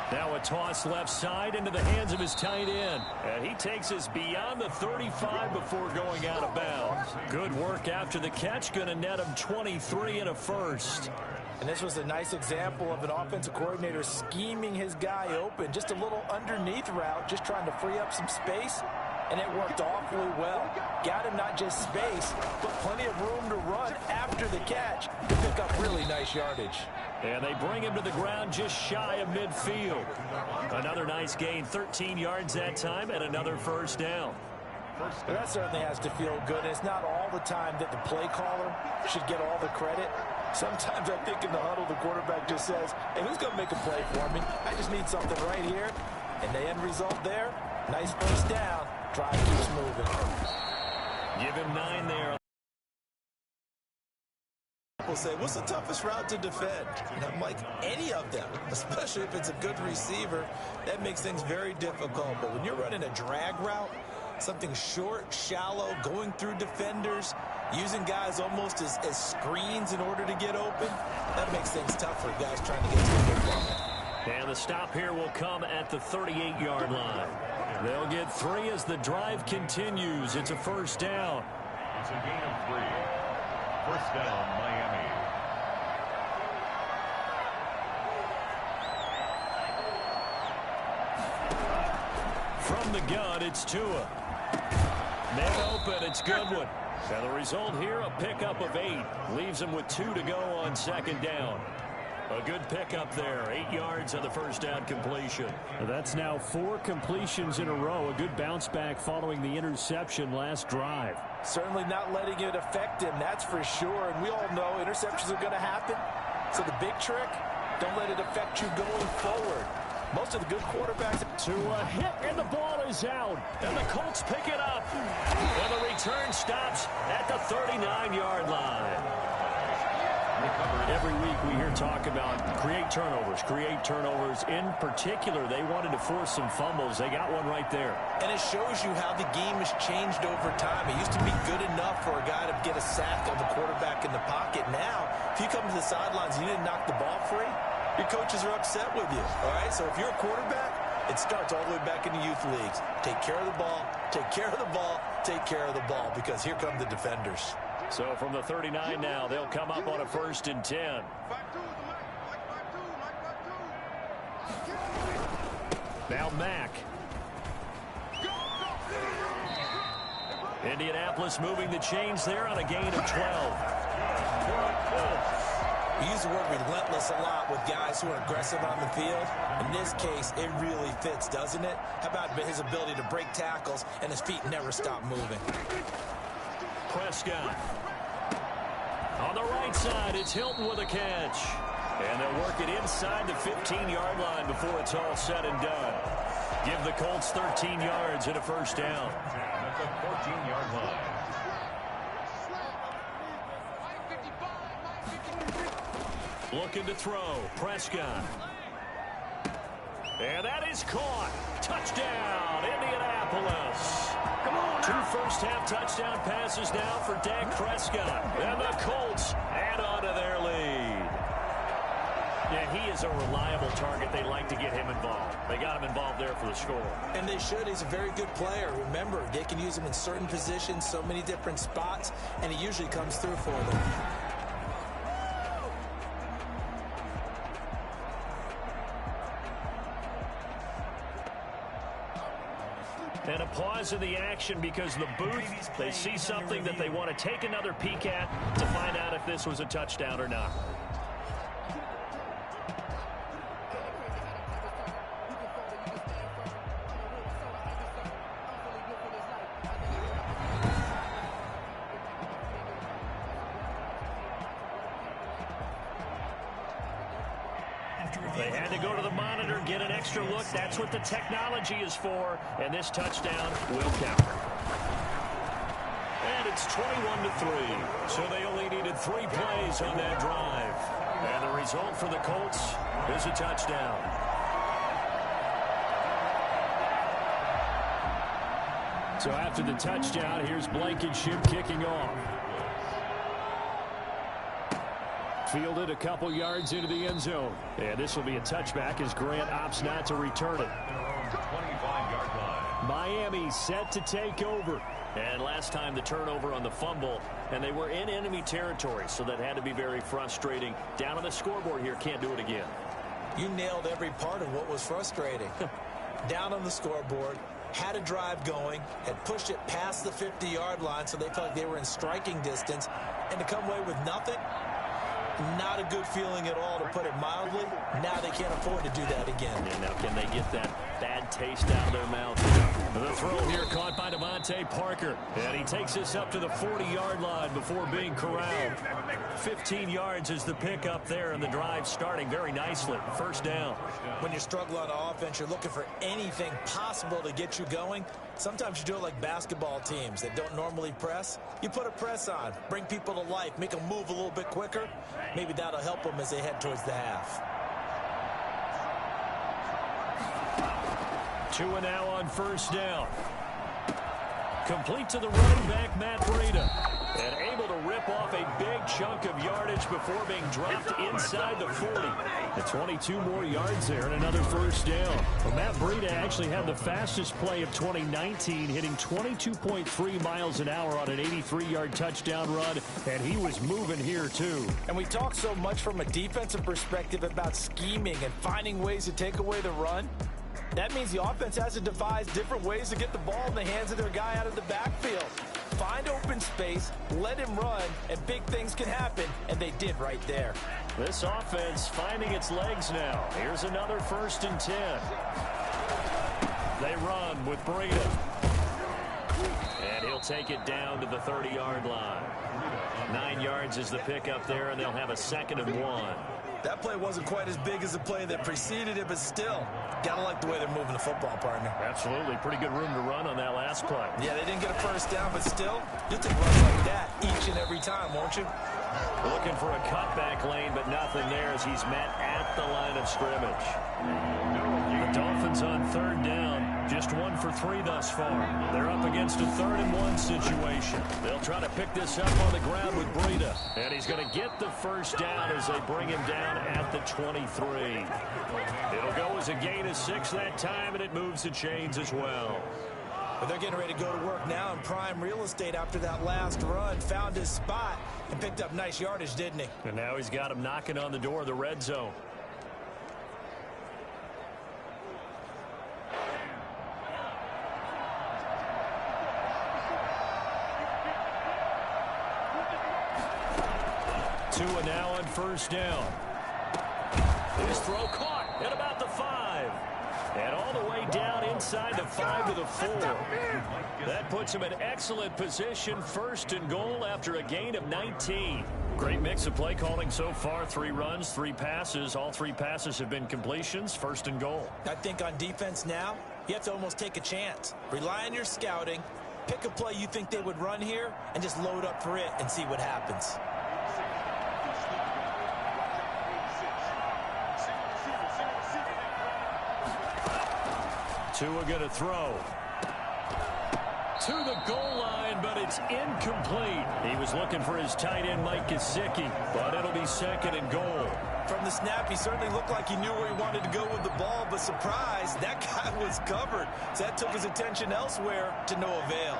Speaker 9: Now a toss left side into the hands of his tight end. And he takes us beyond the 35 before going out of bounds. Good work after the catch. Going to net him 23 and a first.
Speaker 10: And this was a nice example of an offensive coordinator scheming his guy open. Just a little underneath route, just trying to free up some space. And it worked awfully well. Got him not just space, but plenty of room to run after the catch to pick up really nice yardage.
Speaker 9: And they bring him to the ground just shy of midfield. Another nice gain, 13 yards that time, and another first down.
Speaker 10: Well, that certainly has to feel good. It's not all the time that the play caller should get all the credit. Sometimes I think in the huddle, the quarterback just says, hey, who's going to make a play for me? I just need something right here. And the end result there, nice first down. Drive keeps moving.
Speaker 9: Give him 9 there.
Speaker 6: People say, what's the toughest route to defend? And I'm like, any of them, especially if it's a good receiver. That makes things very difficult. But when you're running a drag route, something short, shallow, going through defenders, using guys almost as screens in order to get open, that makes things tough for guys trying to get to the football.
Speaker 9: And the stop here will come at the 38-yard line. They'll get 3 as the drive continues. It's a first down.
Speaker 8: It's a gain of 3. First down, Miami.
Speaker 9: From the gun, it's Tua. Man open, it's Goodwin. And the result here, a pickup of 8. Leaves him with 2 to go on second down. A good pickup there. 8 yards on the first down completion.
Speaker 11: That's now 4 completions in a row. A good bounce back following the interception last drive.
Speaker 10: Certainly not letting it affect him, that's for sure. And we all know interceptions are going to happen. So the big trick, don't let it affect you going forward. Most of the good quarterbacks.
Speaker 9: To a hit, and the ball is out. And the Colts pick it up. And the return stops at the 39-yard line. Every week we hear talk about create turnovers. In particular, they wanted to force some fumbles. They got one right there.
Speaker 6: And it shows you how the game has changed over time. It used to be good enough for a guy to get a sack of the quarterback in the pocket. Now, if you come to the sidelines and you didn't knock the ball free, your coaches are upset with you. All right, so if you're a quarterback, it starts all the way back in the youth leagues. Take care of the ball, take care of the ball, take care of the ball, because here come the defenders.
Speaker 9: So from the 39 now, they'll come up on a 1st and 10. Now Mack. Indianapolis moving the chains there on a gain of 12.
Speaker 6: We use the word relentless a lot with guys who are aggressive on the field. In this case, it really fits, doesn't it? How about his ability to break tackles and his feet never stop moving?
Speaker 9: Prescott. On the right side, it's Hilton with a catch. And they'll work it inside the 15-yard line before it's all said and done. Give the Colts 13 yards and a first down.
Speaker 8: At the 14-yard line.
Speaker 9: Looking to throw. Prescott. And that is caught. Touchdown, Indianapolis. Come on. 2 first-half touchdown passes now for Dak Prescott. And the Colts add on to their lead. Yeah, he is a reliable target. They like to get him involved. They got him involved there for the score.
Speaker 6: And they should. He's a very good player. Remember, they can use him in certain positions, so many different spots, and he usually comes through for them.
Speaker 9: And a pause in the action because the booth, they see something that they want to take another peek at to find out if this was a touchdown or not. They had to go to the monitor, get an extra look. That's what the technology is for. And this touchdown will count. And it's 21-3. So they only needed 3 plays on that drive. And the result for the Colts is a touchdown.
Speaker 11: So after the touchdown, here's Blankenship kicking off. Fielded a couple yards into the end zone. And this will be a touchback as Grant opts not to return it.
Speaker 8: 25-yard line.
Speaker 11: Miami set to take over. And last time the turnover on the fumble, and they were in enemy territory, so that had to be very frustrating. Down on the scoreboard here, can't do it again.
Speaker 10: You nailed every part of what was frustrating. Down on the scoreboard, had a drive going, had pushed it past the 50-yard line, so they felt like they were in striking distance, and to come away with nothing, not a good feeling at all, to put it mildly. Now they can't afford to do that again.
Speaker 11: And now can they get that bad taste out of their mouth? The throw here caught by Devontae Parker. And he takes this up to the 40-yard line before being corralled. 15 yards is the pickup there, and the drive starting very nicely. First down.
Speaker 10: When you're struggling on offense, you're looking for anything possible to get you going. Sometimes you do it like basketball teams that don't normally press. You put a press on, bring people to life, make them move a little bit quicker. Maybe that'll help them as they head towards the half.
Speaker 11: Tua now on first down. Complete to the running back, Matt Breida. And able to rip off a big chunk of yardage before being dropped inside the 40. The 22 more yards there and another first down. Well, Matt Breida actually had the fastest play of 2019, hitting 22.3 miles an hour on an 83-yard touchdown run, and he was moving here too.
Speaker 10: And we talk so much from a defensive perspective about scheming and finding ways to take away the run. That means the offense has to devise different ways to get the ball in the hands of their guy out of the backfield. Find open space, let him run, and big things can happen, and they did right there.
Speaker 11: This offense finding its legs now. Here's another 1st and 10. They run with Breida. And he'll take it down to the 30-yard line. 9 yards is the pickup there, and they'll have a 2nd and 1.
Speaker 10: That play wasn't quite as big as the play that preceded it, but still, gotta like the way they're moving the football, partner.
Speaker 11: Absolutely. Pretty good room to run on that last play.
Speaker 10: Yeah, they didn't get a first down, but still, you'll take runs like that each and every time, won't you?
Speaker 11: Looking for a cutback lane, but nothing there as he's met at the line of scrimmage. The Dolphins on 3rd down, just 1 for 3 thus far. They're up against a 3rd and 1 situation. They'll try to pick this up on the ground with Breida. And he's going to get the first down as they bring him down at the 23. It'll go as a gain of 6 that time, and it moves the chains as well.
Speaker 10: But they're getting ready to go to work now in prime real estate after that last run. Found his spot and picked up nice yardage, didn't he?
Speaker 11: And now he's got him knocking on the door of the red zone. Tua now on first down. His throw caught at about the 5. And all the way down inside the 5 to the 4. That puts him in excellent position, 1st and goal after a gain of 19. Great mix of play calling so far. 3 runs, 3 passes. All 3 passes have been completions, 1st and goal.
Speaker 10: I think on defense now, you have to almost take a chance. Rely on your scouting. Pick a play you think they would run here and just load up for it and see what happens.
Speaker 11: Tua going to throw. To the goal line, but it's incomplete. He was looking for his tight end, Mike Gesicki, but it'll be 2nd and goal.
Speaker 10: From the snap, he certainly looked like he knew where he wanted to go with the ball, but surprise, that guy was covered. So that took his attention elsewhere to no avail.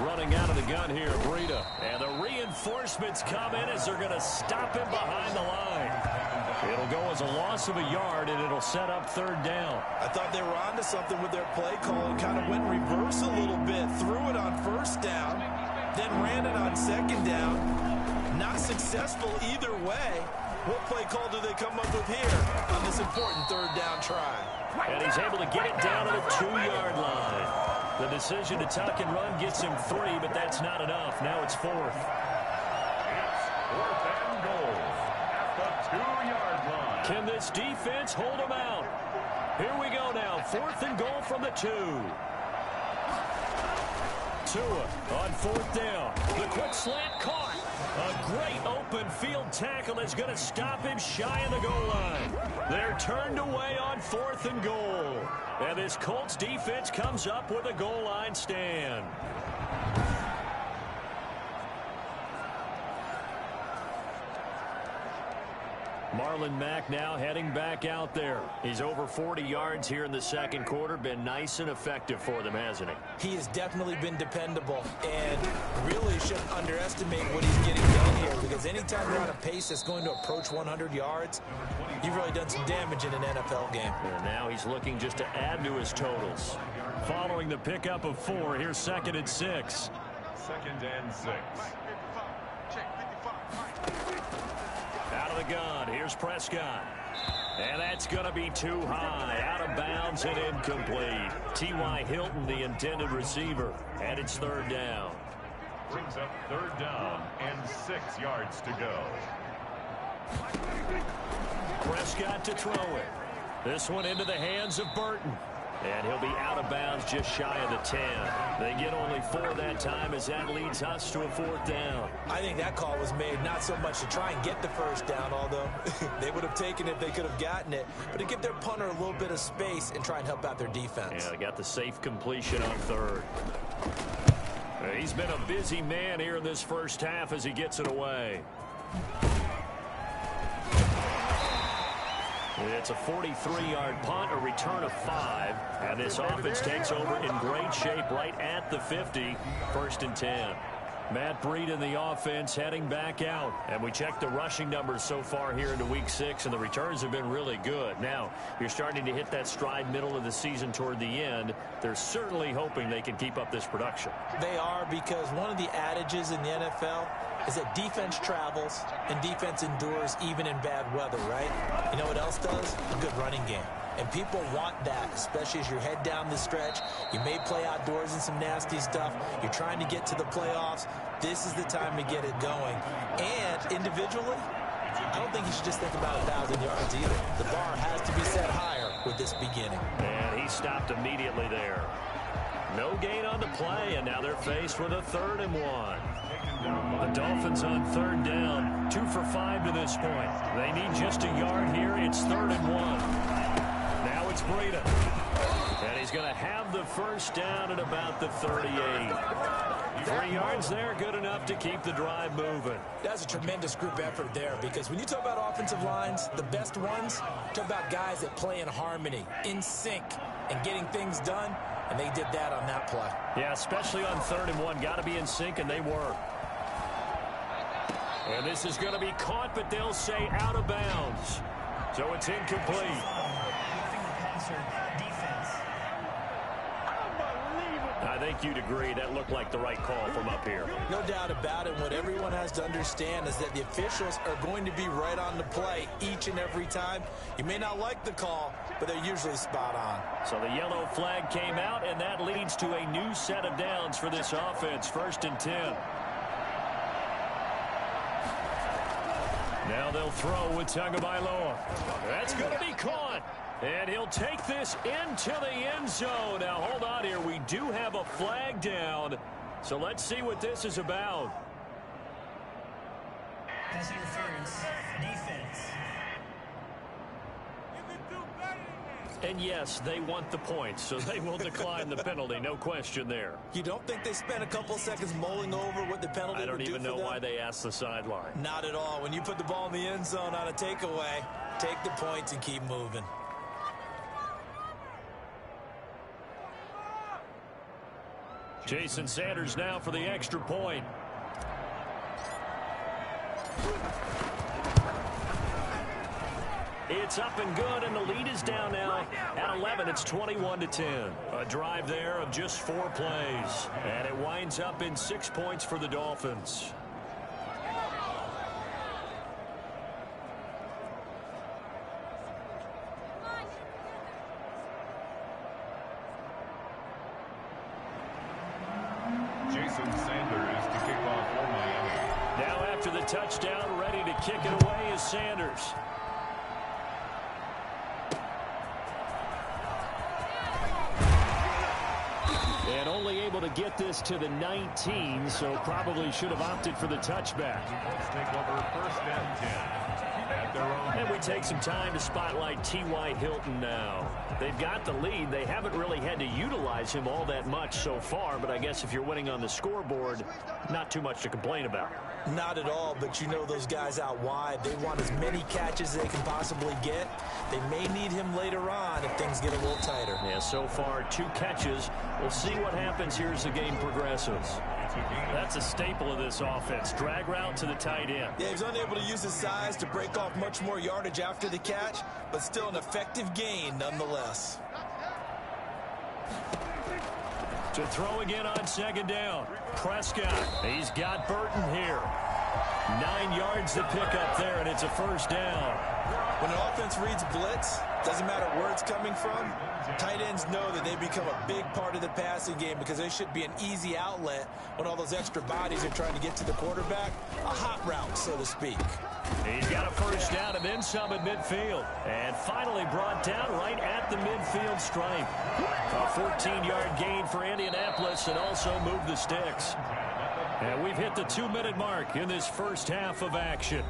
Speaker 11: Running out of the gun here, Breida. And the reinforcements come in as they're going to stop him behind the line. It'll go as a loss of a yard, and it'll set up 3rd down.
Speaker 10: I thought they were onto something with their play call and kind of went reverse a little bit. Threw it on 1st down, then ran it on 2nd down. Not successful either way. What play call do they come up with here on this important 3rd down try?
Speaker 11: And he's able to get it down to the 2-yard line. The decision to tuck and run gets him 3, but that's not enough. Now it's 4th.
Speaker 8: It's 4th and goal at the 2-yard line.
Speaker 11: Can this defense hold him out? Here we go now. 4th and goal from the 2. Tua on 4th down. The quick slant caught. A great open field
Speaker 9: tackle is going to stop him shy of the goal line. They're turned away on 4th and goal. And this Colts defense comes up with a goal line stand. Marlon Mack now heading back out there. He's over 40 yards here in the second quarter. Been nice and effective for them, hasn't he?
Speaker 10: He has definitely been dependable, and really shouldn't underestimate what he's getting done here, because anytime you're on a pace that's going to approach 100 yards, you've really done some damage in an NFL game.
Speaker 9: And now he's looking just to add to his totals. Following the pickup of 4, here's 2nd and 6.
Speaker 8: 2nd and 6.
Speaker 9: Out of the gun, here's Prescott. And that's going to be too high. Out of bounds and incomplete. T.Y. Hilton, the intended receiver. And it's 3rd down.
Speaker 8: Brings up 3rd down and 6 yards to go.
Speaker 9: Prescott to throw it. This one into the hands of Burton. And he'll be out of bounds just shy of the 10. They get only 4 that time as that leads us to a 4th down.
Speaker 10: I think that call was made not so much to try and get the 1st down, although they would have taken it if they could have gotten it, but to give their punter a little bit of space and try and help out their defense.
Speaker 9: Yeah, they got the safe completion on 3rd. He's been a busy man here in this first half as he gets it away. It's a 43-yard punt, a return of 5, and this offense takes over in great shape right at the 50, 1st and 10. Matt Breed in the offense heading back out. And we checked the rushing numbers so far here into Week 6, and the returns have been really good. Now, you're starting to hit that stride middle of the season toward the end. They're certainly hoping they can keep up this production.
Speaker 10: They are, because one of the adages in the NFL is that defense travels and defense endures even in bad weather, right? You know what else does? A good running game. And people want that, especially as you head down the stretch. You may play outdoors in some nasty stuff. You're trying to get to the playoffs. This is the time to get it going. And individually, I don't think you should just think about 1,000 yards either. The bar has to be set higher with this beginning.
Speaker 9: And he stopped immediately there. No gain on the play, and now they're faced with a 3rd and 1. The Dolphins on 3rd down, 2 for 5 to this point. They need just a yard here. It's 3rd and 1. Now it's Breida. And he's going to have the 1st down at about the 38. 3 yards there, good enough to keep the drive moving.
Speaker 10: That's a tremendous group effort there, because when you talk about offensive lines, the best ones, talk about guys that play in harmony, in sync, and getting things done, and they did that on that play.
Speaker 9: Yeah, especially on 3rd and 1. Got to be in sync, and they were. And this is going to be caught, but they'll say out of bounds. So it's incomplete. I think you'd agree that looked like the right call from up here.
Speaker 10: No doubt about it. What everyone has to understand is that the officials are going to be right on the play each and every time. You may not like the call, but they're usually spot on.
Speaker 9: So the yellow flag came out, and that leads to a new set of downs for this offense. 1st and 10. Now they'll throw with Tagovailoa. That's going to be caught. And he'll take this into the end zone. Now, hold on here. We do have a flag down. So let's see what this is about.
Speaker 12: Pass interference. Defense.
Speaker 9: And yes, they want the points, so they will decline the penalty. No question there.
Speaker 10: You don't think they spent a couple seconds mulling over what the penalty would do for them?
Speaker 9: I don't even know why they asked the sideline.
Speaker 10: Not at all. When you put the ball in the end zone on a takeaway, take the points and keep moving.
Speaker 9: Jason Sanders now for the extra point. It's up and good, and the lead is down now at 11. It's 21-10. A drive there of just 4 plays. And it winds up in 6 points for the Dolphins.
Speaker 8: Jason Sanders to kick off for Miami.
Speaker 9: Now after the touchdown, ready to kick it away is Sanders. And only able to get this to the 19, so probably should have opted for the touchback.
Speaker 8: Take over first and 10 at their own.
Speaker 9: And we take some time to spotlight T.Y. Hilton now. They've got the lead. They haven't really had to utilize him all that much so far, but I guess if you're winning on the scoreboard, not too much to complain about.
Speaker 10: Not at all, but you know those guys out wide, they want as many catches as they can possibly get. They may need him later on if things get a little tighter.
Speaker 9: Yeah, so far 2 catches. We'll see what happens here as the game progresses. That's a staple of this offense. Drag route to the tight end.
Speaker 10: Yeah, he's unable to use his size to break off much more yardage after the catch, but still an effective gain nonetheless.
Speaker 9: To throw again on second down. Prescott. He's got Burton here. 9 yards to pick up there, and it's a first down.
Speaker 10: When an offense reads blitz, doesn't matter where it's coming from, tight ends know that they become a big part of the passing game because they should be an easy outlet when all those extra bodies are trying to get to the quarterback. A hot route, so to speak.
Speaker 9: He's got a first down and then some at midfield. And finally brought down right at the midfield stripe. A 14-yard gain for Indianapolis and also moved the sticks. And we've hit the 2-minute mark in this first half of action.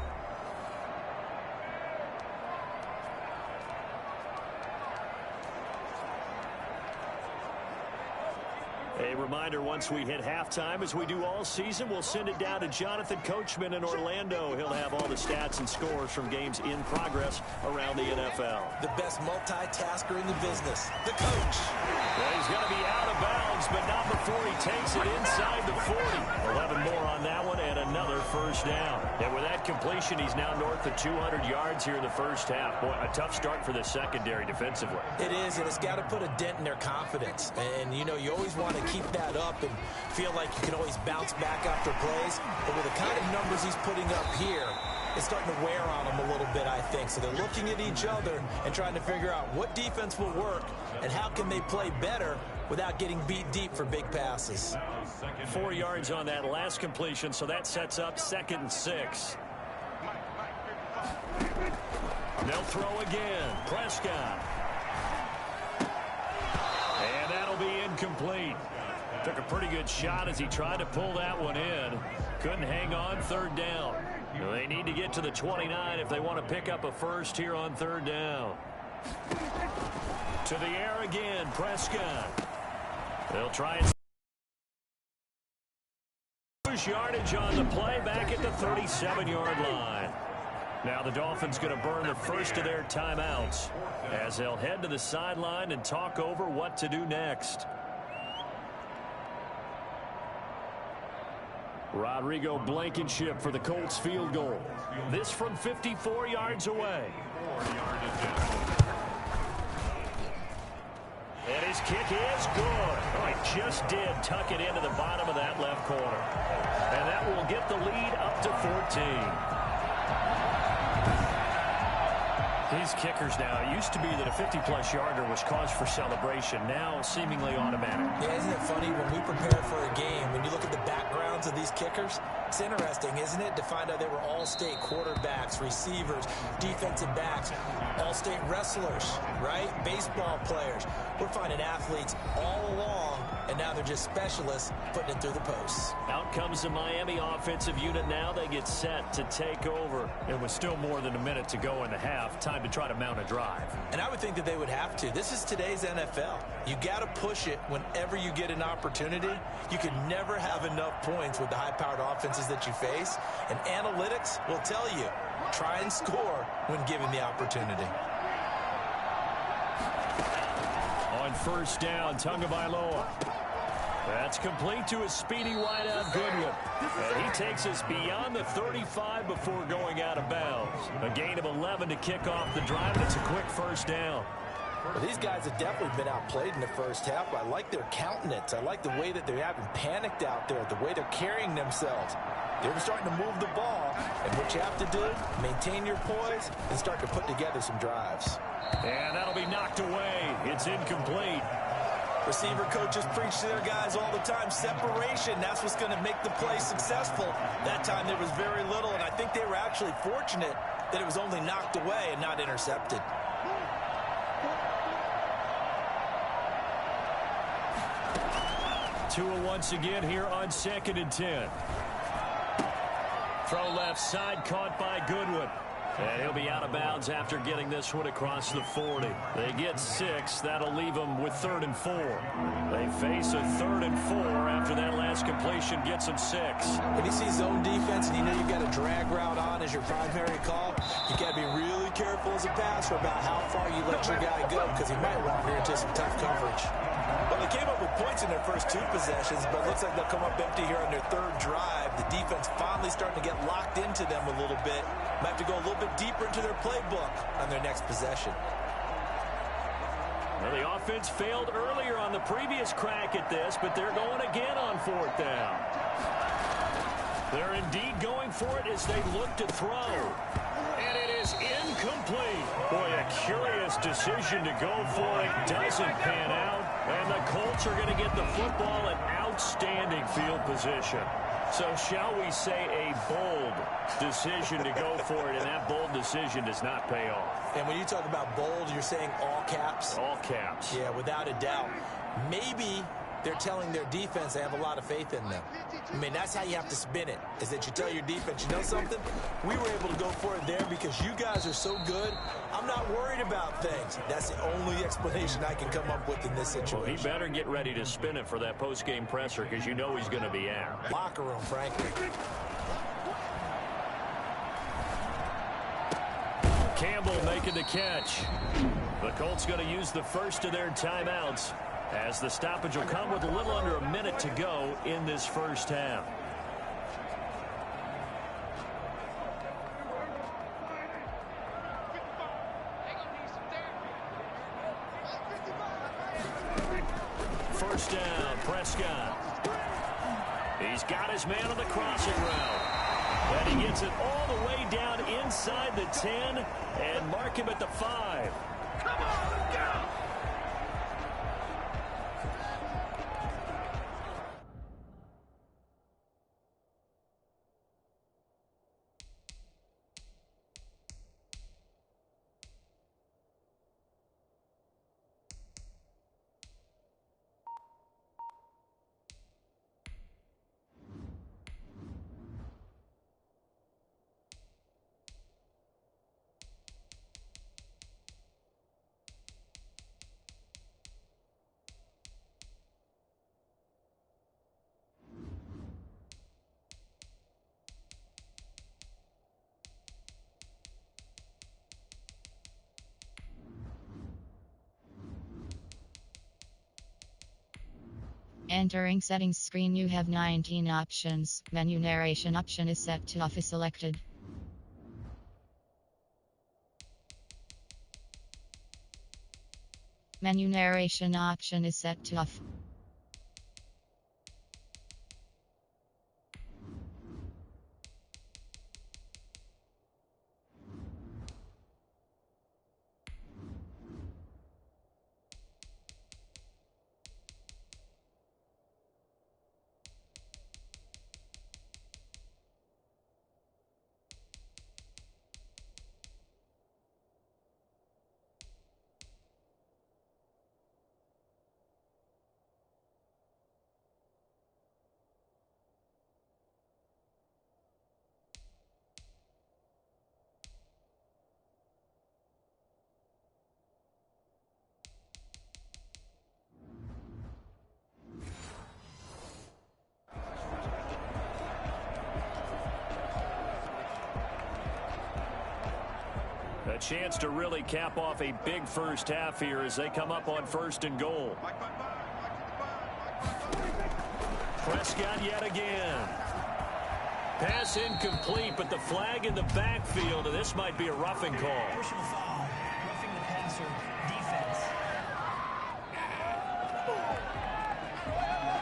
Speaker 9: A reminder, once we hit halftime, as we do all season, we'll send it down to Jonathan Coachman in Orlando. He'll have all the stats and scores from games in progress around the NFL.
Speaker 10: The best multitasker in the business, the coach.
Speaker 9: Well, he's going to be out of bounds, but not before he takes it inside the 40. 11 more on that one and another first down. And with that completion, he's now north of 200 yards here in the first half. Boy, a tough start for the secondary defensively.
Speaker 10: It is, and it's got to put a dent in their confidence. And, you know, you always want to keep that up and feel like you can always bounce back after plays. But with the kind of numbers he's putting up here, it's starting to wear on them a little bit, I think. So they're looking at each other and trying to figure out what defense will work and how can they play better without getting beat deep for big passes.
Speaker 9: 4 yards on that last completion, so that sets up 2nd and 6. They'll throw again. Prescott. And that'll be incomplete. Took a pretty good shot as he tried to pull that one in. Couldn't hang on. 3rd down. They need to get to the 29 if they want to pick up a first here on 3rd down. To the air again. Prescott. They'll try and push yardage on the play back at the 37-yard line. Now the Dolphins going to burn the first of their timeouts as they'll head to the sideline and talk over what to do next. Rodrigo Blankenship for the Colts field goal. This from 54 yards away. And his kick is good. Oh, he just did tuck it into the bottom of that left corner. And that will get the lead up to 14. These kickers now, it used to be that a 50-plus yarder was cause for celebration. Now, seemingly automatic.
Speaker 10: Yeah, isn't it funny when we prepare for a game, when you look at the backgrounds of these kickers, it's interesting, isn't it, to find out they were all-state quarterbacks, receivers, defensive backs, all-state wrestlers, right? Baseball players. We're finding athletes all along, and now they're just specialists putting it through the posts.
Speaker 9: Out comes the Miami offensive unit now. They get set to take over. It was still more than a minute to go in the half. Time to try to mount a drive.
Speaker 10: And I would think that they would have to. This is today's NFL. You got to push it whenever you get an opportunity. You can never have enough points with the high-powered offenses that you face. And analytics will tell you, try and score when given the opportunity.
Speaker 9: On 1st down, Tagovailoa. That's complete to a speedy wideout Goodwin. And he takes us beyond the 35 before going out of bounds. A gain of 11 to kick off the drive, and it's a quick 1st down.
Speaker 10: Well, these guys have definitely been outplayed in the first half. I like their countenance. I like the way that they haven't panicked out there, the way they're carrying themselves. They're starting to move the ball, and what you have to do, maintain your poise and start to put together some drives.
Speaker 9: And that'll be knocked away. It's incomplete.
Speaker 10: Receiver coaches preach to their guys all the time. Separation, that's what's going to make the play successful. That time there was very little, and I think they were actually fortunate that it was only knocked away and not intercepted.
Speaker 9: Tua once again here on 2nd and 10. Throw left side, caught by Goodwin. And he'll be out of bounds after getting this one across the 40. They get 6. That'll leave them with 3rd and 4. They face a 3rd and 4 after that last completion gets them 6.
Speaker 10: If you see zone defense and you know you've got a drag route on as your primary call, you got to be really careful as a passer about how far you let your guy go because he might wander into some tough coverage.
Speaker 6: Well, they came up with points in their first 2 possessions, but it looks like they'll come up empty here on their 3rd drive. The defense finally starting to get locked into them a little bit. Might have to go a little bit deeper into their playbook on their next possession.
Speaker 9: Well, the offense failed earlier on the previous crack at this, but they're going again on 4th down. They're indeed going for it as they look to throw. And it is incomplete. Boy, a curious decision to go for it. Doesn't pan out. And the Colts are going to get the football in outstanding field position. So shall we say a bold decision to go for it, and that bold decision does not pay off.
Speaker 10: And when you talk about bold, you're saying all caps?
Speaker 9: All caps.
Speaker 10: Yeah, without a doubt. Maybe they're telling their defense they have a lot of faith in them. I mean, that's how you have to spin it, is that you tell your defense, you know something? We were able to go for it there because you guys are so good. I'm not worried about things. That's the only explanation I can come up with in this situation.
Speaker 9: Well, he better get ready to spin it for that post-game presser because you know he's going to be out.
Speaker 10: Locker room, frankly.
Speaker 9: Campbell making the catch. The Colts going to use the first of their timeouts, as the stoppage will come with a little under a minute to go in this first half. First down, Prescott. He's got his man on the crossing route. And he gets it all the way down inside the 10 and mark him at the 5. Come on, go!
Speaker 13: Entering settings screen, you have 19 options. Menu narration option is set to off is selected. Menu narration option is set to off. A chance to really cap off a big first half here as they come up on 1st and goal. Prescott yet again. Pass incomplete, but the flag in the backfield, and this might be a roughing call.
Speaker 12: Personal foul. Roughing the passer. Defense.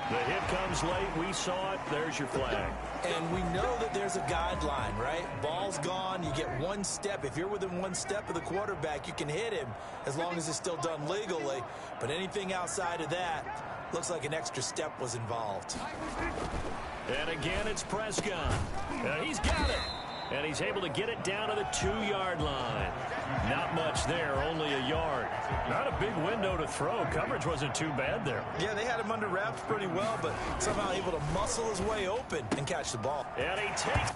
Speaker 9: The hit comes late. We saw it. There's your flag.
Speaker 10: And we know that there's a guideline, right? Ball's gone. You get 1 step. If you're within 1 step of the quarterback, you can hit him as long as it's still done legally. But anything outside of that, looks like an extra step was involved.
Speaker 9: And again, it's Prescott. He's got it.
Speaker 11: And he's able to get it down to the 2-yard line. Not much there, only a yard. Not a big window to throw. Coverage wasn't too bad there.
Speaker 10: Yeah, they had him under wraps pretty well, but somehow able to muscle his way open and catch the ball.
Speaker 11: And he takes...